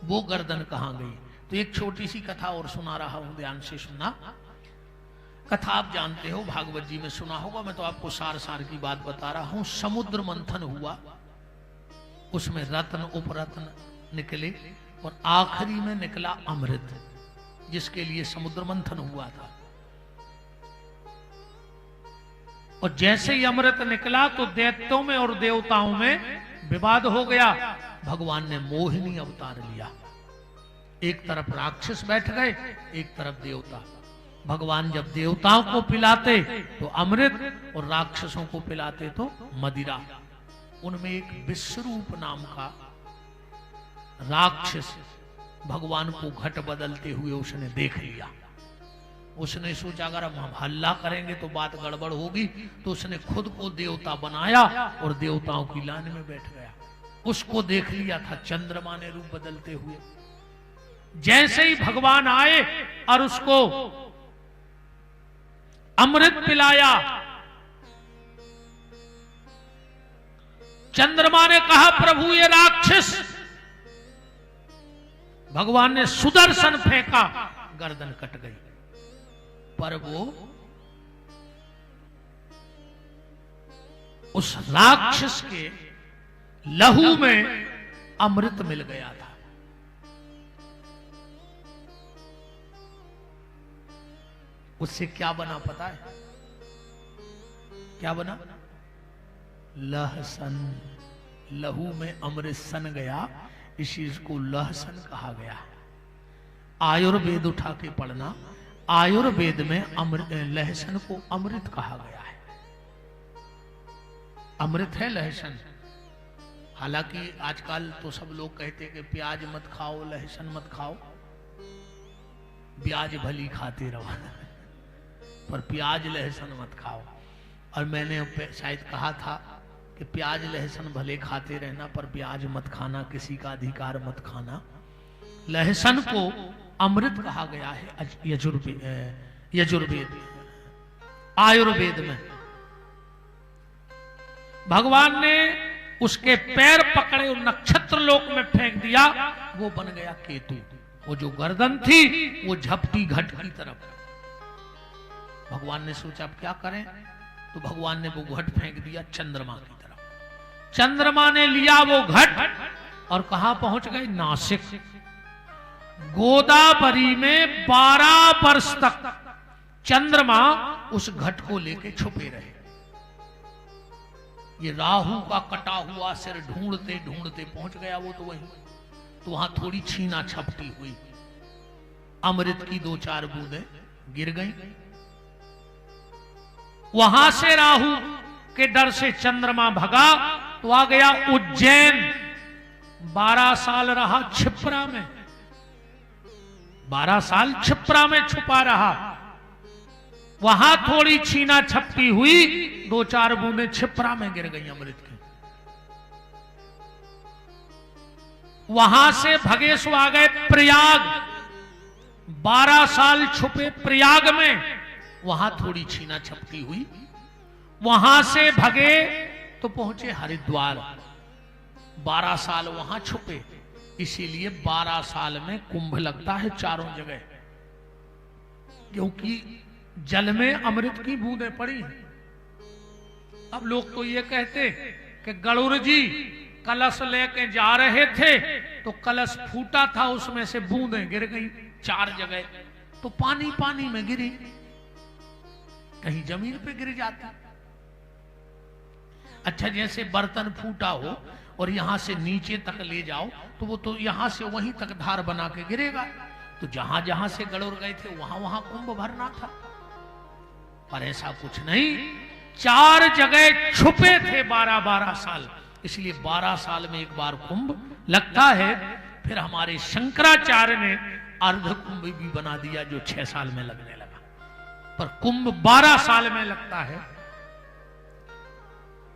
वो गर्दन कहां गई? तो एक छोटी सी कथा और सुना रहा हूं, ध्यान से सुनना। कथा आप जानते हो, भागवत जी में सुना होगा, मैं तो आपको सार सार की बात बता रहा हूं। समुद्र मंथन हुआ, उसमें रत्न उपरत्न निकले और आखिरी में निकला अमृत, जिसके लिए समुद्र मंथन हुआ था। और जैसे ही अमृत निकला तो दैत्यों में और देवताओं में विवाद हो गया। भगवान ने मोहिनी अवतार लिया। एक तरफ राक्षस बैठ गए, एक तरफ देवता। भगवान जब देवताओं को पिलाते तो अमृत और राक्षसों को पिलाते तो मदिरा। उनमें एक विश्वरूप नाम का राक्षस भगवान को घट बदलते हुए उसने देख लिया। उसने सोचा अगर हम हल्ला करेंगे तो बात गड़बड़ होगी, तो उसने खुद को देवता बनाया और देवताओं की लाइन में बैठ गया। उसको देख लिया था चंद्रमा ने रूप बदलते हुए। जैसे ही भगवान आए और उसको अमृत पिलाया, चंद्रमा ने कहा, प्रभु ये राक्षस। भगवान ने सुदर्शन फेंका, गर्दन कट गई। पर वो उस राक्षस के लहू में अमृत मिल गया था। उससे क्या बना पता है? क्या बना? लहसन। लहू में अमृत सन गया, इसी को लहसन कहा गया। आयुर्वेद उठा के पढ़ना। आयुर्वेद में लहसुन को अमृत कहा गया है। अमृत है लहसुन। हालांकि आजकल तो सब लोग कहते हैं कि प्याज मत खाओ, लहसुन मत खाओ, प्याज भली खाते रहो पर प्याज लहसुन मत खाओ। और मैंने शायद कहा था कि प्याज लहसुन भले खाते रहना पर प्याज मत खाना, किसी का अधिकार मत खाना। लहसुन को अमृत कहा गया है यजुर्वेद आयुर्वेद में। भगवान ने उसके पैर पकड़े और नक्षत्र लोक में फेंक दिया, वो बन गया केतु। वो जो गर्दन थी वो झपटी घट की तरफ। भगवान ने सोचा अब क्या करें, तो भगवान ने वो घट फेंक दिया चंद्रमा की तरफ। चंद्रमा ने लिया वो घट और कहां पहुंच गए, नासिक। गोदावरी में 12 वर्ष तक चंद्रमा उस घट को लेके छुपे रहे। ये राहु का कटा हुआ सिर ढूंढते ढूंढते पहुंच गया वो तो वहीं। तो वहां थोड़ी छीना छपटी हुई, अमृत की 2-4 बूंदें गिर गई। वहां से राहु के डर से चंद्रमा भगा तो आ गया उज्जैन। 12 साल रहा क्षिप्रा में, 12 साल क्षिप्रा में छुपा रहा। वहां थोड़ी छीना छपटी हुई, 2-4 बूंदें क्षिप्रा में गिर गई अमृत की। वहां से भगे सो आ गए प्रयाग। 12 साल छुपे प्रयाग में, वहां थोड़ी छीना छपटी हुई। वहां से भगे तो पहुंचे हरिद्वार। 12 साल वहां छुपे, इसीलिए 12 साल में कुंभ लगता है चारों जगह, क्योंकि जल में अमृत की बूंदें पड़ी। अब लोग तो ये कहते कि गरुड़ जी कलश लेके जा रहे थे तो कलश फूटा था, उसमें से बूंदें गिर गई 4 जगह। तो पानी पानी में गिरी, कहीं जमीन पे गिर जाती। अच्छा, जैसे बर्तन फूटा हो और यहां से नीचे तक ले जाओ तो वो तो यहां से वहीं तक धार बना के गिरेगा। तो जहां जहां से गरुड़ गए थे वहां वहां कुंभ भरना था, पर ऐसा कुछ नहीं। 4 जगह छुपे थे 12-12 साल, इसलिए 12 साल में एक बार कुंभ लगता है। फिर हमारे शंकराचार्य ने अर्ध कुंभ भी बना दिया जो 6 साल में लगने लगा, पर कुंभ 12 साल में लगता है।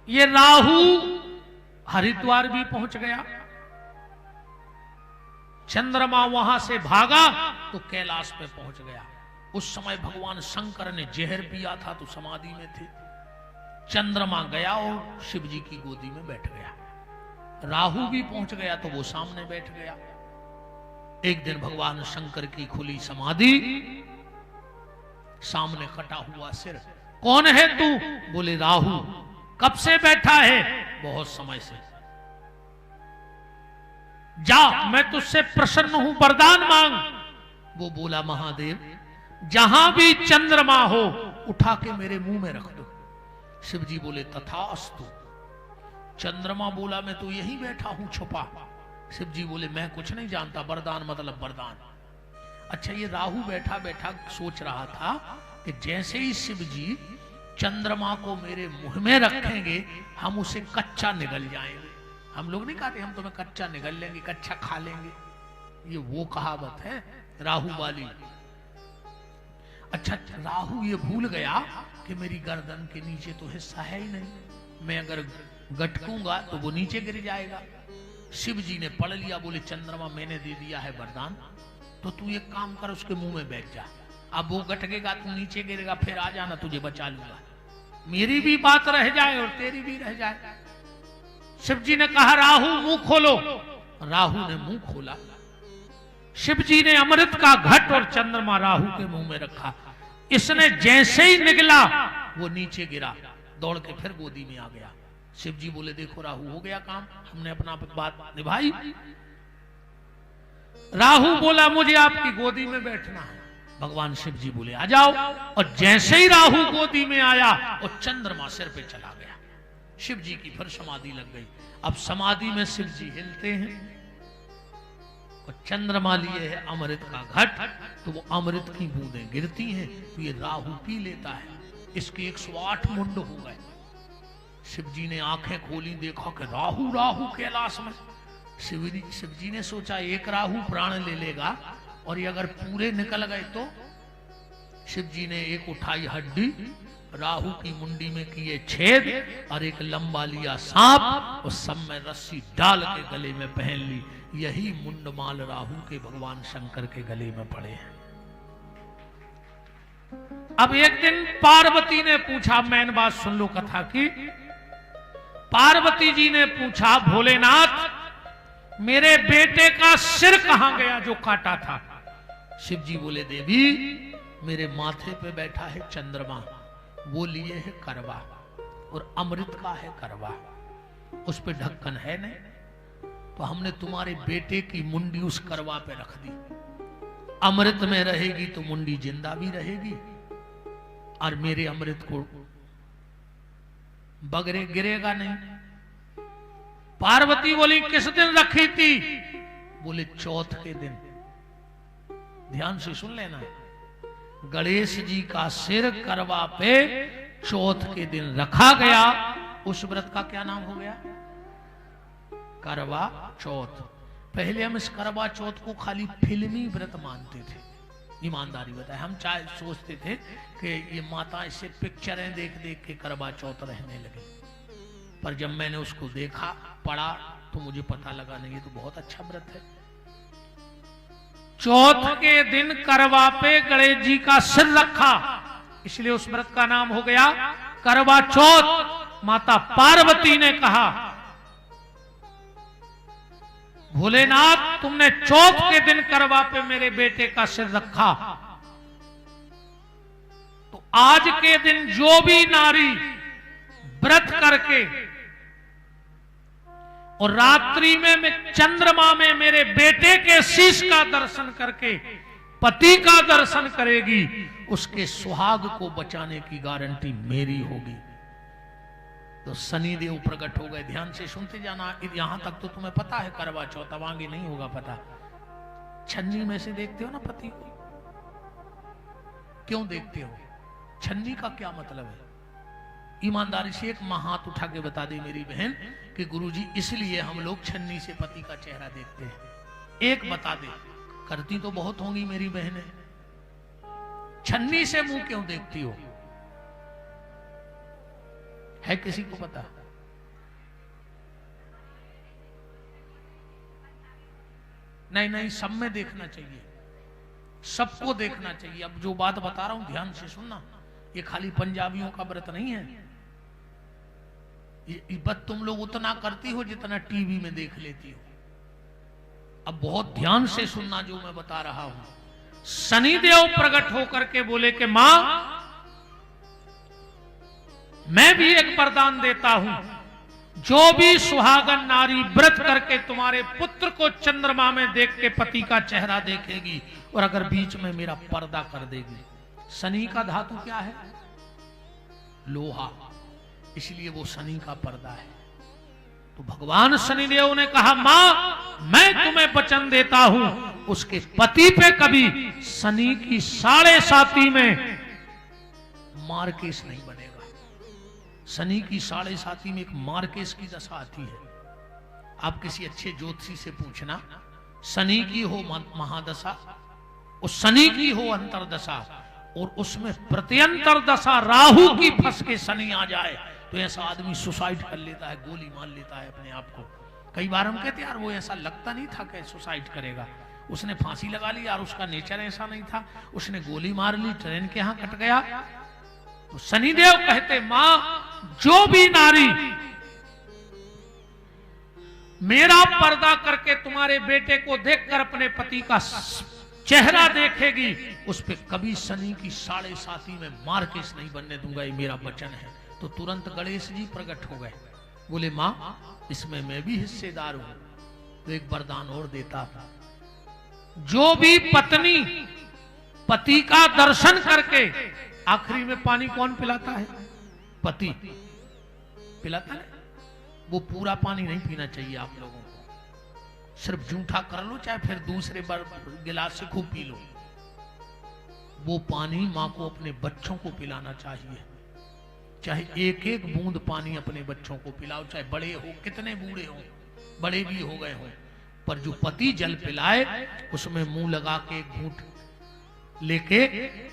ये राहु हरिद्वार भी पहुंच गया। चंद्रमा वहां से भागा तो कैलाश पे पहुंच गया। उस समय भगवान शंकर ने जहर पिया था तो समाधि में थे। चंद्रमा गया और शिव जी की गोदी में बैठ गया। राहु भी पहुंच गया तो वो सामने बैठ गया। एक दिन भगवान शंकर की खुली समाधि, सामने कटा हुआ सिर। कौन है तू? बोले राहु। कब से बैठा है? बहुत समय से। जा, मैं तुझसे प्रसन्न हूं, वरदान मांग। वो बोला महादेव, जहां भी चंद्रमा हो उठा के मेरे मुंह में रख दो। शिव जी बोले तथास्तु। चंद्रमा बोला मैं तो यहीं बैठा हूं छुपा। शिव जी बोले मैं कुछ नहीं जानता, वरदान मतलब वरदान। अच्छा, ये राहु बैठा बैठा सोच रहा था कि जैसे ही शिव जी चंद्रमा को मेरे मुंह में रखेंगे हम उसे कच्चा निगल जाएंगे। हम लोग नहीं कहते हम तुम्हें कच्चा निगल लेंगे, कच्चा खा लेंगे, ये वो कहावत है राहु वाली। अच्छा, राहु ये भूल गया कि मेरी गर्दन के नीचे तो हिस्सा है ही नहीं, मैं अगर गटकूंगा तो वो नीचे गिर जाएगा। शिव जी ने पढ़ लिया, बोले चंद्रमा मैंने दे दिया है वरदान, तो तू एक काम कर, उसके मुंह में बैठ जा। अब वो गटकेगा, तू नीचे गिरेगा, फिर आ जाना, तुझे बचा लूंगा। मेरी भी बात रह जाए और तेरी भी रह जाए। शिव जी ने कहा राहु मुंह खोलो। राहु ने मुंह खोला। शिव जी ने अमृत का घट और चंद्रमा राहु के मुंह में रखा। इसने जैसे ही निकला वो नीचे गिरा, दौड़ के फिर गोदी में आ गया। शिव जी बोले देखो राहु, हो गया काम, हमने अपना बात निभाई। राहु बोला मुझे आपकी गोदी में बैठना है। भगवान शिव जी बोले आ जाओ, और जैसे ही राहु गोदी में आया और चंद्रमा सिर पे चला गया। शिव जी की फिर समाधि लग गई। अब समाधि में शिव जी हिलते हैं, और चंद्रमा लिए है अमृत का घट, तो वो अमृत की बूंदें गिरती हैं तो ये राहु पी लेता है। इसके 108 मुंड हो गए। शिव जी ने आंखें खोली, देखा कि राहु राहु कैलाश में। शिव जी ने सोचा एक राहु प्राण ले लेगा और ये अगर पूरे निकल गए तो। शिव जी ने एक उठाई हड्डी, राहु की मुंडी में किए छेद और एक लंबा लिया सांप और सब में रस्सी डाल के गले में पहन ली। यही मुंडमाल राहु के भगवान शंकर के गले में पड़े हैं। अब एक दिन पार्वती ने पूछा, मैंने बात सुन लो कथा की। पार्वती जी ने पूछा, भोलेनाथ मेरे बेटे का सिर कहां गया जो काटा था? शिव जी बोले, देवी मेरे माथे पे बैठा है चंद्रमा, वो लिए है करवा और अमृत का है करवा, उस पे ढक्कन है नहीं, तो हमने तुम्हारे बेटे की मुंडी उस करवा पे रख दी। अमृत में रहेगी तो मुंडी जिंदा भी रहेगी और मेरे अमृत को बगरे गिरेगा नहीं। पार्वती बोली, किस दिन रखी थी? बोले, चौथ के दिन। ध्यान से सुन लेना, गणेश जी का सिर करवा पे चौथ के दिन रखा गया। उस व्रत का क्या नाम हो गया? करवा चौथ। पहले हम इस करवा चौथ को खाली फिल्मी व्रत मानते थे, ईमानदारी बताए। हम चाहे सोचते थे कि ये माता इससे पिक्चरें देख देख के करवा चौथ रहने लगे, पर जब मैंने उसको देखा पढ़ा तो मुझे पता लगा नहीं, ये तो बहुत अच्छा व्रत है। चौथ के दिन करवा पे गणेश जी का सिर रखा, इसलिए उस व्रत का नाम हो गया करवा चौथ। माता पार्वती ने कहा, भोलेनाथ तुमने चौथ के दिन करवा पे मेरे बेटे का सिर रखा, तो आज के दिन जो भी नारी व्रत करके और रात्रि में चंद्रमा में मेरे बेटे के शीश का दर्शन करके पति का दर्शन करेगी, उसके सुहाग को बचाने की गारंटी मेरी होगी। तो शनिदेव प्रकट हो गए। ध्यान से सुनते जाना, यहां तक तो तुम्हें पता है करवा चौथ, अब आगे नहीं होगा पता। छन्नी में से देखते हो ना पति को, क्यों देखते हो? छन्नी का क्या मतलब है? ईमानदारी से एक हाथ उठा के बता दे मेरी बहन कि गुरुजी इसलिए हम लोग छन्नी से पति का चेहरा देखते हैं। एक बता दे, करती तो बहुत होंगी मेरी बहनें। छन्नी से मुंह क्यों देखती हो? है किसी को पता? नहीं नहीं, सब में देखना चाहिए, सबको देखना चाहिए। अब जो बात बता रहा हूं ध्यान से सुनना, ये खाली पंजाबियों का व्रत नहीं है। ये बस तुम लोग उतना करती हो जितना टीवी में देख लेती हो। अब बहुत ध्यान से सुनना जो मैं बता रहा हूं। शनिदेव प्रकट होकर के बोले कि मां, मैं भी एक वरदान देता हूं, जो भी सुहागन नारी व्रत करके तुम्हारे पुत्र को चंद्रमा में देख के पति का चेहरा देखेगी और अगर बीच में मेरा पर्दा कर देगी। शनि का धातु क्या है? लोहा, इसलिए वो शनि का पर्दा है। तो भगवान शनिदेव ने कहा, मां मैं तुम्हें वचन देता हूं, उसके पति पे कभी शनि की 7.5 में मारकेस नहीं बनेगा। शनि की 7.5 में एक मारकेस की दशा आती है। आप किसी अच्छे ज्योतिषी से पूछना, शनि की हो महादशा, उस शनि की हो अंतरदशा, और उसमें प्रत्यंतर दशा राहु की फंस के शनि आ जाए तो ऐसा आदमी सुसाइड कर लेता है, गोली मार लेता है अपने आप को। कई बार हम कहते हैं यार वो ऐसा लगता नहीं था कि सुसाइड करेगा, उसने फांसी लगा ली यार, उसका नेचर ऐसा नहीं था, उसने गोली मार ली, ट्रेन के यहां कट गया। तो शनिदेव कहते, मां जो भी नारी मेरा पर्दा करके तुम्हारे बेटे को देखकर अपने पति का चेहरा देखेगी, उस पे कभी शनि की 7.5 में मारकेस नहीं बनने दूंगा, ये मेरा वचन है। तो तुरंत गणेश जी प्रकट हो गए, बोले मां इसमें मैं भी हिस्सेदार हूं। तो एक वरदान और देता था, जो भी पत्नी पति का दर्शन करके, आखिरी में पानी कौन पिलाता है? पति पिलाता है। वो पूरा पानी नहीं पीना चाहिए आप लोगों को, सिर्फ जूठा कर लो, चाहे फिर दूसरे बार गिलास से खूब पी लो। वो पानी माँ को अपने बच्चों को पिलाना चाहिए। चाहे एक एक बूंद पानी अपने बच्चों को पिलाओ, चाहे बड़े हो, कितने बूढ़े हो, बड़े भी हो गए हो, पर जो पति जल पिलाए उसमें मुंह लगा के एक घूंट लेके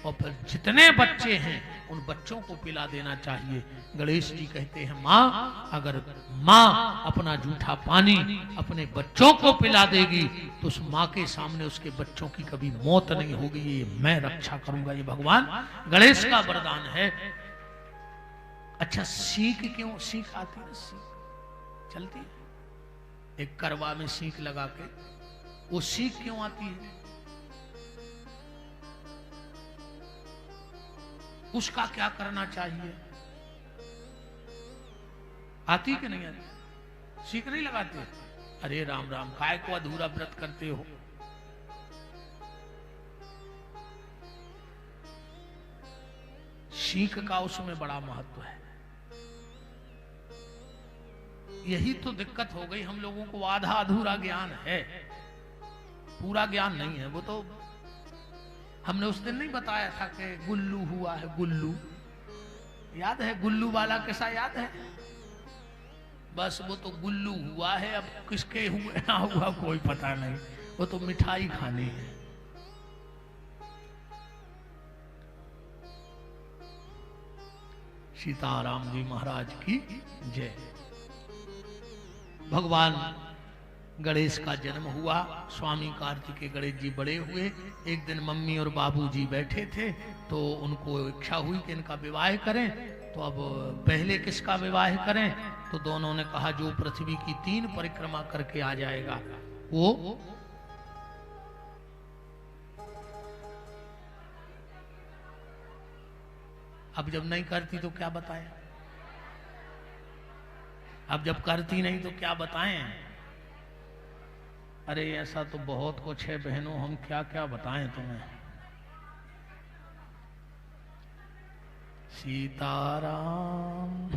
और फिर जितने बच्चे हैं उन बच्चों को पिला देना चाहिए। गणेश जी कहते हैं माँ, अगर माँ अपना जूठा पानी अपने बच्चों को पिला देगी तो उस माँ के सामने उसके बच्चों की कभी मौत नहीं होगी, ये मैं रक्षा करूंगा। ये भगवान गणेश का वरदान है। अच्छा, सीख क्यों? सीख आती है, सीख चलती है एक करवा में सीख लगा के, वो सीख क्यों आती है? उसका क्या करना चाहिए? आती कि नहीं आती? सीख नहीं लगाते? अरे राम राम, काय को अधूरा व्रत करते हो? सीख का उसमें बड़ा महत्व है। यही तो दिक्कत हो गई हम लोगों को, आधा अधूरा ज्ञान है, पूरा ज्ञान नहीं है। वो तो हमने उस दिन नहीं बताया था कि गुल्लू हुआ है, गुल्लू याद है? गुल्लू वाला किस्सा याद है? बस वो तो गुल्लू हुआ है, अब किसके हुए ना हुआ कोई पता नहीं, वो तो मिठाई खानी है। सीताराम जी महाराज की जय। भगवान गणेश का जन्म हुआ, स्वामी कार्तिकेय गणेश जी बड़े हुए। एक दिन मम्मी और बाबूजी बैठे थे तो उनको इच्छा हुई कि इनका विवाह करें, तो अब पहले किसका विवाह करें? तो दोनों ने कहा जो पृथ्वी की 3 परिक्रमा करके आ जाएगा वो। अब जब नहीं करती तो क्या बताएं? अब जब करती नहीं तो क्या बताएं? अरे ऐसा तो बहुत कुछ है बहनों, हम क्या क्या बताएं तुम्हें। सीताराम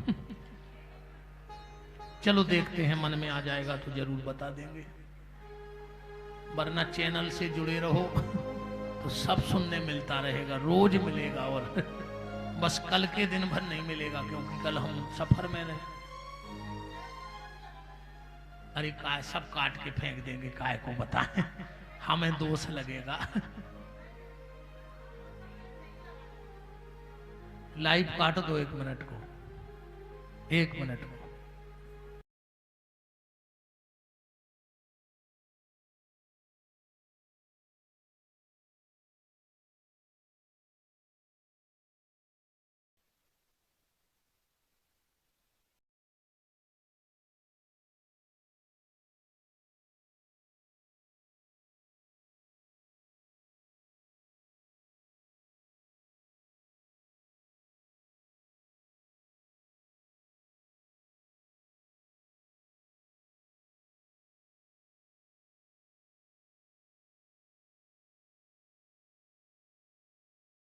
चलो देखते हैं, मन में आ जाएगा तो जरूर बता देंगे, वरना चैनल से जुड़े रहो तो सब सुनने मिलता रहेगा, रोज मिलेगा। और बस कल के दिन भर नहीं मिलेगा क्योंकि कल हम सफर में रहे। अरे काय सब काट के फेंक देंगे, काय को बताएं, हमें दोष लगेगा। लाइव काट दो 1 मिनट को, 1 मिनट को।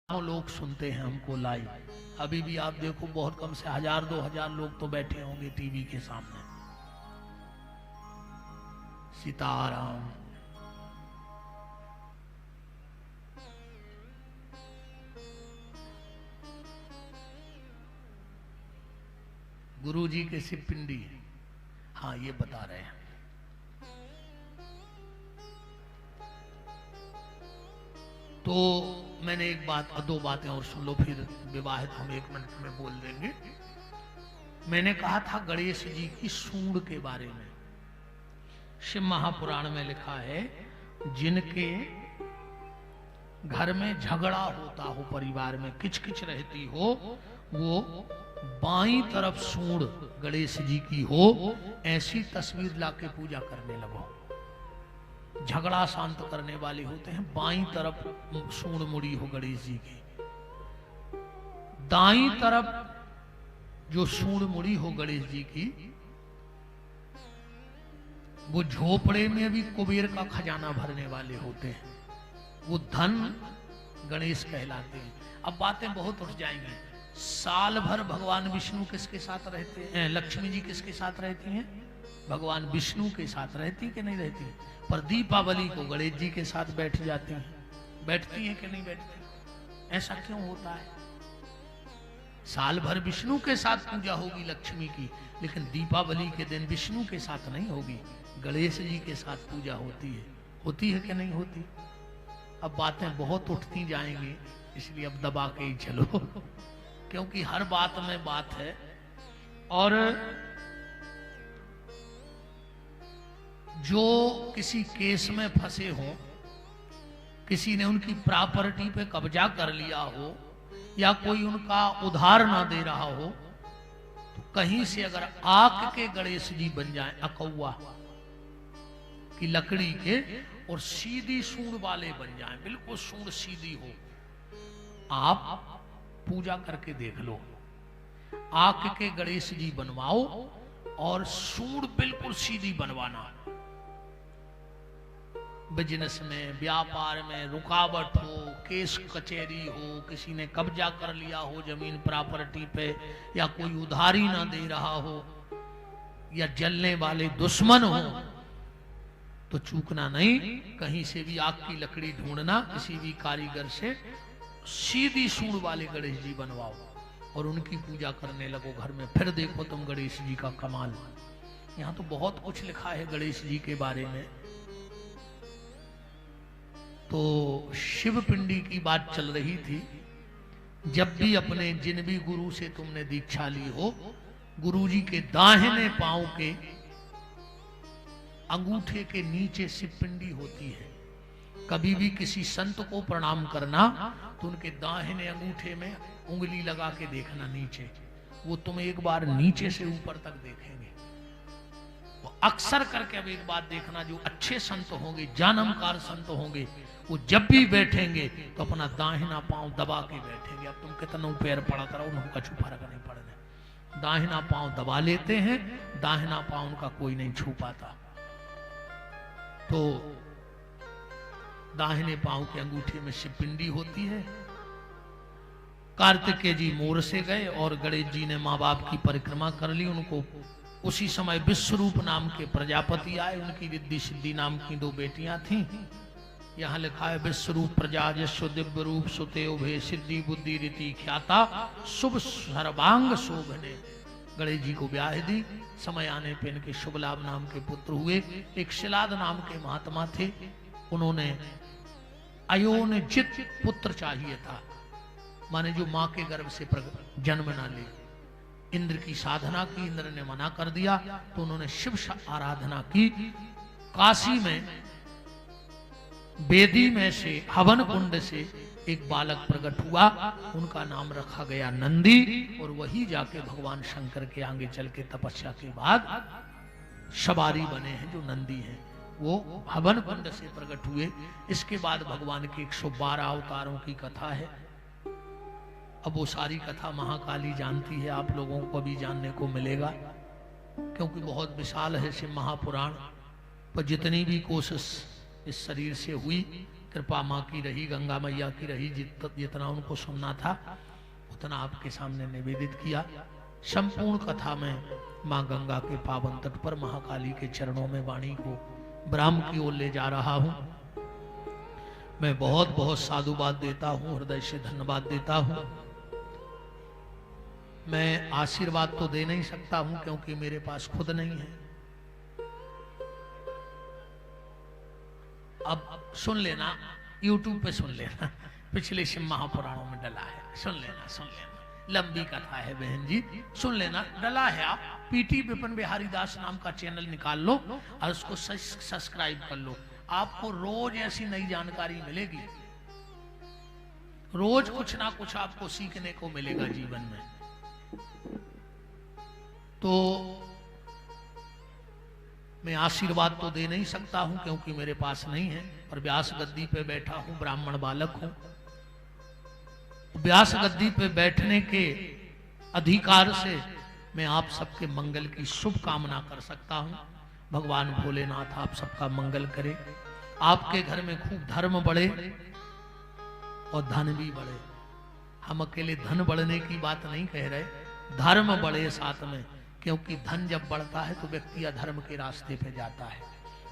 लोग सुनते हैं हमको लाइव, अभी भी आप देखो बहुत कम से 1000-2000 लोग तो बैठे होंगे टीवी के सामने। सीताराम। गुरु जी के शिव पिंडी, हाँ ये बता रहे हैं। तो मैंने एक बात 2 बातें और सुन लो, फिर विवाहित हम 1 मिनट में बोल देंगे। मैंने कहा था गणेश जी की सूंड के बारे में। शिव महापुराण में लिखा है, जिनके घर में झगड़ा होता हो, परिवार में किचकिच रहती हो, वो बाईं तरफ सूंड गणेश जी की हो, ऐसी तस्वीर लाके पूजा करने लगो। झगड़ा शांत करने वाले होते हैं। बाईं तरफ सूंड मुड़ी हो गणेश जी की, दाईं तरफ जो सूंड मुड़ी हो गणेश जी की, वो झोपड़े में भी कुबेर का खजाना भरने वाले होते हैं। वो धन गणेश कहलाते हैं। अब बातें बहुत उठ जाएंगी। साल भर भगवान विष्णु किसके साथ रहते हैं? लक्ष्मी जी किसके साथ रहती हैं? भगवान विष्णु के साथ रहती कि नहीं रहती, पर दीपावली को गणेश जी के साथ बैठ जाती हैं, बैठती हैं कि नहीं बैठती? ऐसा क्यों होता है? साल भर विष्णु के साथ पूजा होगी लक्ष्मी की, लेकिन दीपावली के दिन विष्णु के साथ नहीं होगी, गणेश जी के साथ पूजा होती है कि नहीं होती? अब बातें बहुत उठती जाएंगी, इसलिए अब दबा के ही चलो क्योंकि हर बात में बात है। और जो किसी केस में फंसे हो, किसी ने उनकी प्रॉपर्टी पे कब्जा कर लिया हो, या कोई उनका उधार ना दे रहा हो, तो कहीं से अगर आक के गणेश जी बन जाएं, अकौआ की लकड़ी के, और सीधी सूंड वाले बन जाएं, बिल्कुल सूंड सीधी हो, आप पूजा करके देख लो। आक के गणेश जी बनवाओ और सूंड बिल्कुल सीधी बनवाना। बिजनेस में, व्यापार में रुकावट हो, केस कचहरी हो, किसी ने कब्जा कर लिया हो जमीन प्रॉपर्टी पे, या कोई उधारी ना दे रहा हो, या जलने वाले दुश्मन हो, तो चूकना नहीं, कहीं से भी आग की लकड़ी ढूंढना, किसी भी कारीगर से सीधी सूंड वाले गणेश जी बनवाओ और उनकी पूजा करने लगो घर में। फिर देखो तुम गणेश जी का कमाल। यहाँ तो बहुत कुछ लिखा है गणेश जी के बारे में। तो शिव पिंडी की बात चल रही थी। जब भी अपने जिन भी गुरु से तुमने दीक्षा ली हो, गुरु जी के दाहिने पांव के अंगूठे के नीचे शिव पिंडी होती है। कभी भी किसी संत को प्रणाम करना तो उनके दाहिने अंगूठे में उंगली लगा के देखना नीचे, वो तुम एक बार नीचे से ऊपर तक देखेंगे। वो अक्सर करके अब एक बात देखना, जो अच्छे संत होंगे, जानमकार संत होंगे, वो जब भी बैठेंगे तो अपना दाहिना पांव दबा के बैठेंगे। अब तुम कितना पैर पड़ता रहो, उनको कछु फर्क नहीं पड़ने। दाहिना पांव दबा लेते हैं, दाहिना पांव उनका कोई नहीं छू पाता। तो दाहिने पांव के अंगूठे में शिवपिंडी होती है। कार्तिकेय जी मोर से गए और गणेश जी ने माँ बाप की परिक्रमा कर ली। उनको उसी समय विश्वरूप नाम के प्रजापति आए, उनकी रिद्धि सिद्धि नाम की 2 बेटियां थीं। यहाँ लिखा है विश्वरूप प्रजा यशो दिव्य रूप सुते उभे सिद्धि बुद्धि रीति ख्याता शुभ सर्वांग शोभने। गणेश जी को ब्याह दी। समय आने पे इनके शुभ लाभ नाम के पुत्र हुए। एक शिलाद नाम के महात्मा थे, उन्होंने अयोनिजित पुत्र चाहिए था, माने जो मां के गर्भ से जन्म ना ले। इंद्र की साधना की, इंद्र ने मना कर दिया, तो उन्होंने शिव आराधना की। काशी में वेदी में से, हवन कुंड से एक बालक प्रकट हुआ, उनका नाम रखा गया नंदी। और वही जाके भगवान शंकर के आगे चल के तपस्या के बाद शबारी बने हैं, जो नंदी हैं, वो हवन कुंड से प्रकट हुए। इसके बाद भगवान के 112 अवतारों की कथा है। अब वो सारी कथा महाकाली जानती है, आप लोगों को भी जानने को मिलेगा, क्योंकि बहुत विशाल है शिव महापुराण। पर जितनी भी कोशिश इस शरीर से हुई, कृपा माँ की रही, गंगा मैया की रही, जितना उनको सुनना था उतना आपके सामने निवेदित किया। संपूर्ण कथा में माँ गंगा के पावन तट पर महाकाली के चरणों में वाणी को ब्राह्म की ओर ले जा रहा हूं। मैं बहुत बहुत साधुवाद देता हूं, हृदय से धन्यवाद देता हूं। मैं आशीर्वाद तो दे नहीं सकता हूं क्योंकि मेरे पास खुद नहीं है। अब सुन लेना, YouTube पे सुन लेना, पिछले शिव महापुराणों में डला है, सुन लेना, सुन लेना। लंबी कथा है बहन जी, सुन लेना, डला है। आप पीटी विपिन बिहारी दास नाम का चैनल निकाल लो और उसको सब्सक्राइब कर लो। आपको रोज ऐसी नई जानकारी मिलेगी, रोज कुछ ना कुछ आपको सीखने को मिलेगा जीवन में। तो मैं आशीर्वाद तो दे नहीं सकता हूं क्योंकि मेरे पास नहीं है, पर व्यास गद्दी पे बैठा हूं, ब्राह्मण बालक हूं। व्यास गद्दी पे बैठने के अधिकार से मैं आप सबके मंगल की शुभ कामना कर सकता हूं। भगवान भोलेनाथ आप सबका मंगल करे, आपके घर में खूब धर्म बढ़े और धन भी बढ़े। हम अकेले धन बढ़ने की बात नहीं कह रहे, धर्म बढ़े साथ में, क्योंकि धन जब बढ़ता है तो व्यक्ति अधर्म के रास्ते पे जाता है,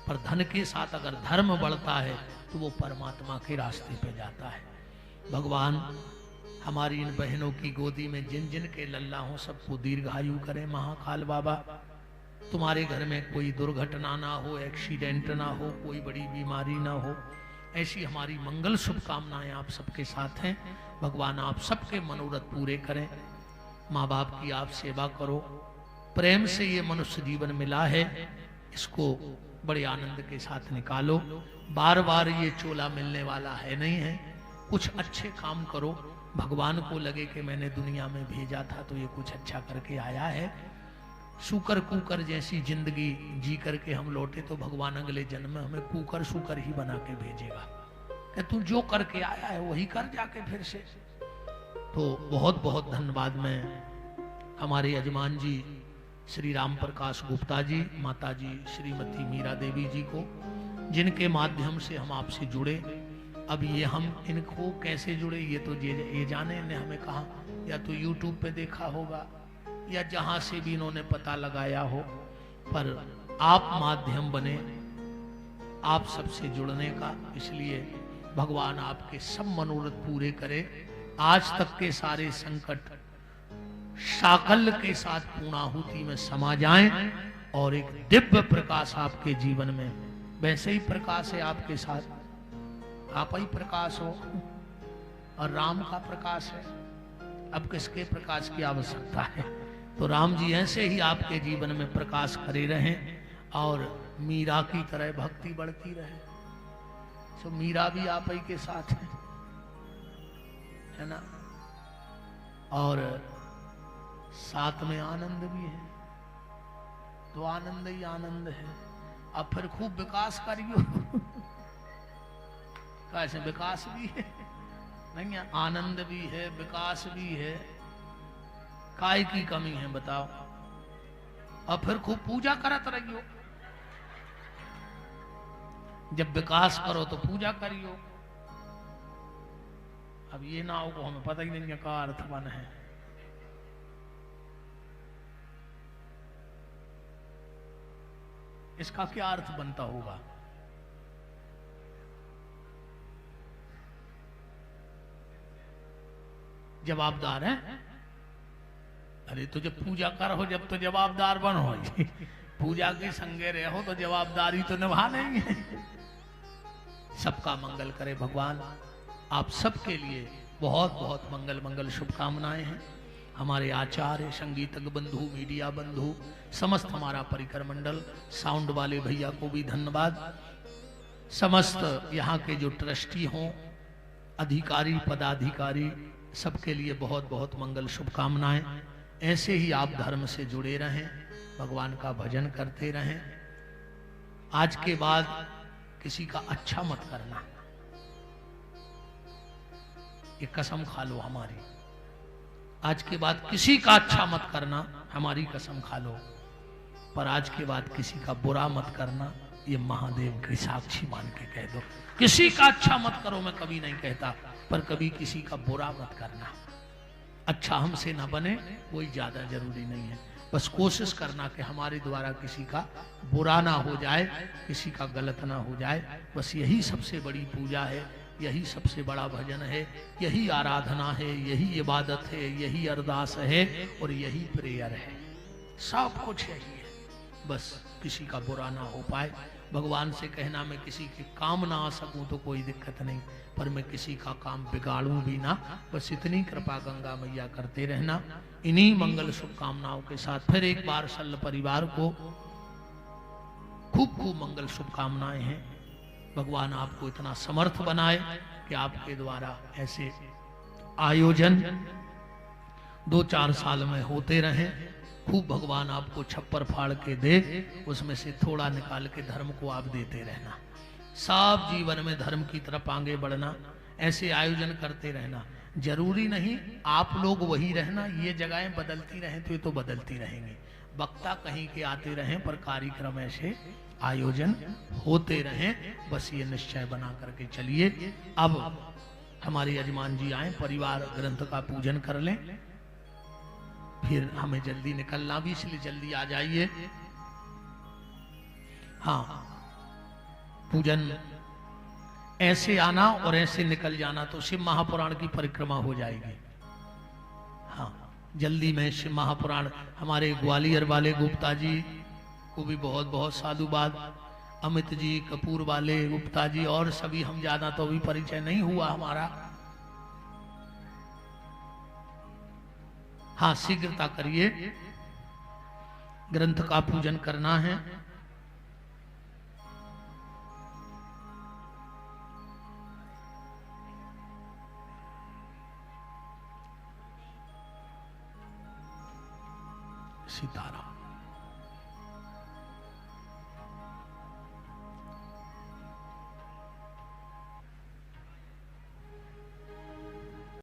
पर धन के साथ अगर धर्म बढ़ता है तो वो परमात्मा के रास्ते पे जाता है। भगवान हमारी इन बहनों की गोदी में जिन जिन के लल्ला हो सबको दीर्घायु करें। महाकाल बाबा तुम्हारे घर में कोई दुर्घटना ना हो, एक्सीडेंट ना हो, कोई बड़ी बीमारी ना हो, ऐसी हमारी मंगल शुभकामनाएं आप सबके साथ हैं। भगवान आप सबके मनोरथ पूरे करें। माँ बाप की आप सेवा करो। प्रेम से ये मनुष्य जीवन मिला है, इसको बड़े आनंद के साथ निकालो। बार बार ये चोला मिलने वाला है नहीं है। कुछ अच्छे काम करो, भगवान को लगे कि मैंने दुनिया में भेजा था तो ये कुछ अच्छा करके आया है। सूकर कुकर जैसी जिंदगी जी करके हम लौटे तो भगवान अगले जन्म में हमें कुकर सूकर ही बना के भेजेगा कि तू जो करके आया है वही कर जाके फिर से। तो बहुत बहुत धन्यवाद मैं हमारे यजमान जी श्री राम प्रकाश गुप्ता जी, माता जी श्रीमती मीरा देवी जी को, जिनके माध्यम से हम आपसे जुड़े। अब ये हम इनको कैसे जुड़े ये तो ये जाने, इन्हें हमें कहा या तो यूट्यूब पे देखा होगा या जहां से भी इन्होंने पता लगाया हो, पर आप माध्यम बने आप सबसे जुड़ने का। इसलिए भगवान आपके सब मनोरथ पूरे करे। आज तक के सारे संकट साकल्य के साथ पूर्णाहुति में समा जाएं और एक दिव्य प्रकाश आपके जीवन में, वैसे ही प्रकाश है आपके साथ, आप ही प्रकाश हो और राम का प्रकाश है। अब किसके प्रकाश की आवश्यकता है? तो राम जी ऐसे ही आपके जीवन में प्रकाश करे रहें और मीरा की तरह भक्ति बढ़ती रहे। तो मीरा भी आप ही के साथ है ना, और साथ में आनंद भी है। तो आनंद ही आनंद है। अब फिर खूब विकास करियो। कैसे विकास भी है नहीं है, आनंद भी है, विकास भी है, काय की कमी है बताओ। अब फिर खूब पूजा करत रहियो। जब विकास करो तो पूजा करियो। अब ये ना हो को हमें पता ही नहीं क्या अर्थ बन है। इसका क्या अर्थ बनता होगा? जवाबदार है। अरे तो जब पूजा करो जब तो जवाबदार बनो। पूजा के संगे रहो तो जवाबदारी तो निभा नहीं है। सबका मंगल करे भगवान। आप सबके लिए बहुत बहुत मंगल मंगल शुभकामनाएं हैं। हमारे आचार्य, संगीतज्ञ बंधु, मीडिया बंधु, समस्त हमारा परिकर मंडल, साउंड वाले भैया को भी धन्यवाद। समस्त यहाँ के जो ट्रस्टी हों, अधिकारी, पदाधिकारी, सबके लिए बहुत बहुत मंगल शुभकामनाएं। ऐसे ही आप धर्म से जुड़े रहें, भगवान का भजन करते रहें। आज के बाद किसी का अच्छा मत करना, ये कसम खा लो हमारी। आज के बाद किसी का अच्छा मत करना, हमारी कसम खा लो। पर आज के बाद किसी का बुरा मत करना, ये महादेव की साक्षी मान के कह दो। किसी का अच्छा मत करो, मैं कभी नहीं कहता, पर कभी किसी का बुरा मत करना। अच्छा हमसे ना बने वही ज्यादा जरूरी नहीं है। बस कोशिश करना कि हमारे द्वारा किसी का बुरा ना हो जाए, किसी का गलत ना हो जाए। बस यही सबसे बड़ी पूजा है, यही सबसे बड़ा भजन है, यही आराधना है, यही इबादत है, यही अरदास है और यही प्रेयर है। सब कुछ यही है। बस किसी का बुरा ना हो पाए। भगवान से कहना मैं किसी के काम ना आ सकूं तो कोई दिक्कत नहीं, पर मैं किसी का काम बिगाड़ूं भी ना। बस इतनी कृपा गंगा मैया करते रहना। इन्हीं मंगल शुभकामनाओं के साथ फिर एक बार सल्ल परिवार को खूब खूब मंगल शुभकामनाएं हैं। भगवान आपको इतना समर्थ बनाए कि आपके द्वारा ऐसे आयोजन 2-4 साल में होते रहें। खूब भगवान आपको छप्पर फाड़ के दे, उसमें से थोड़ा निकाल के धर्म को आप देते रहना। सब जीवन में धर्म की तरफ आगे बढ़ना, ऐसे आयोजन करते रहना। जरूरी नहीं आप लोग वही रहना, ये जगहें बदलती रहें तो ये तो बदलती रहेंगी। वक्ता कहीं के आते रहें, पर कार्यक्रम ऐसे आयोजन होते रहें। बस ये निश्चय बना करके चलिए। अब हमारे यजमान जी आए, परिवार ग्रंथ का पूजन कर लें। फिर हमें जल्दी निकलना भी, इसलिए जल्दी आ जाइए। हाँ, पूजन ऐसे आना और ऐसे निकल जाना तो शिव महापुराण की परिक्रमा हो जाएगी। हाँ, जल्दी में शिव महापुराण, हमारे ग्वालियर वाले गुप्ता जी को भी बहुत बहुत साधुवाद, अमित जी, कपूर वाले गुप्ता जी, और सभी, हम ज्यादा तो अभी परिचय नहीं हुआ हमारा। हाँ, शीघ्रता करिए, ग्रंथ का पूजन करना है। सीताराम।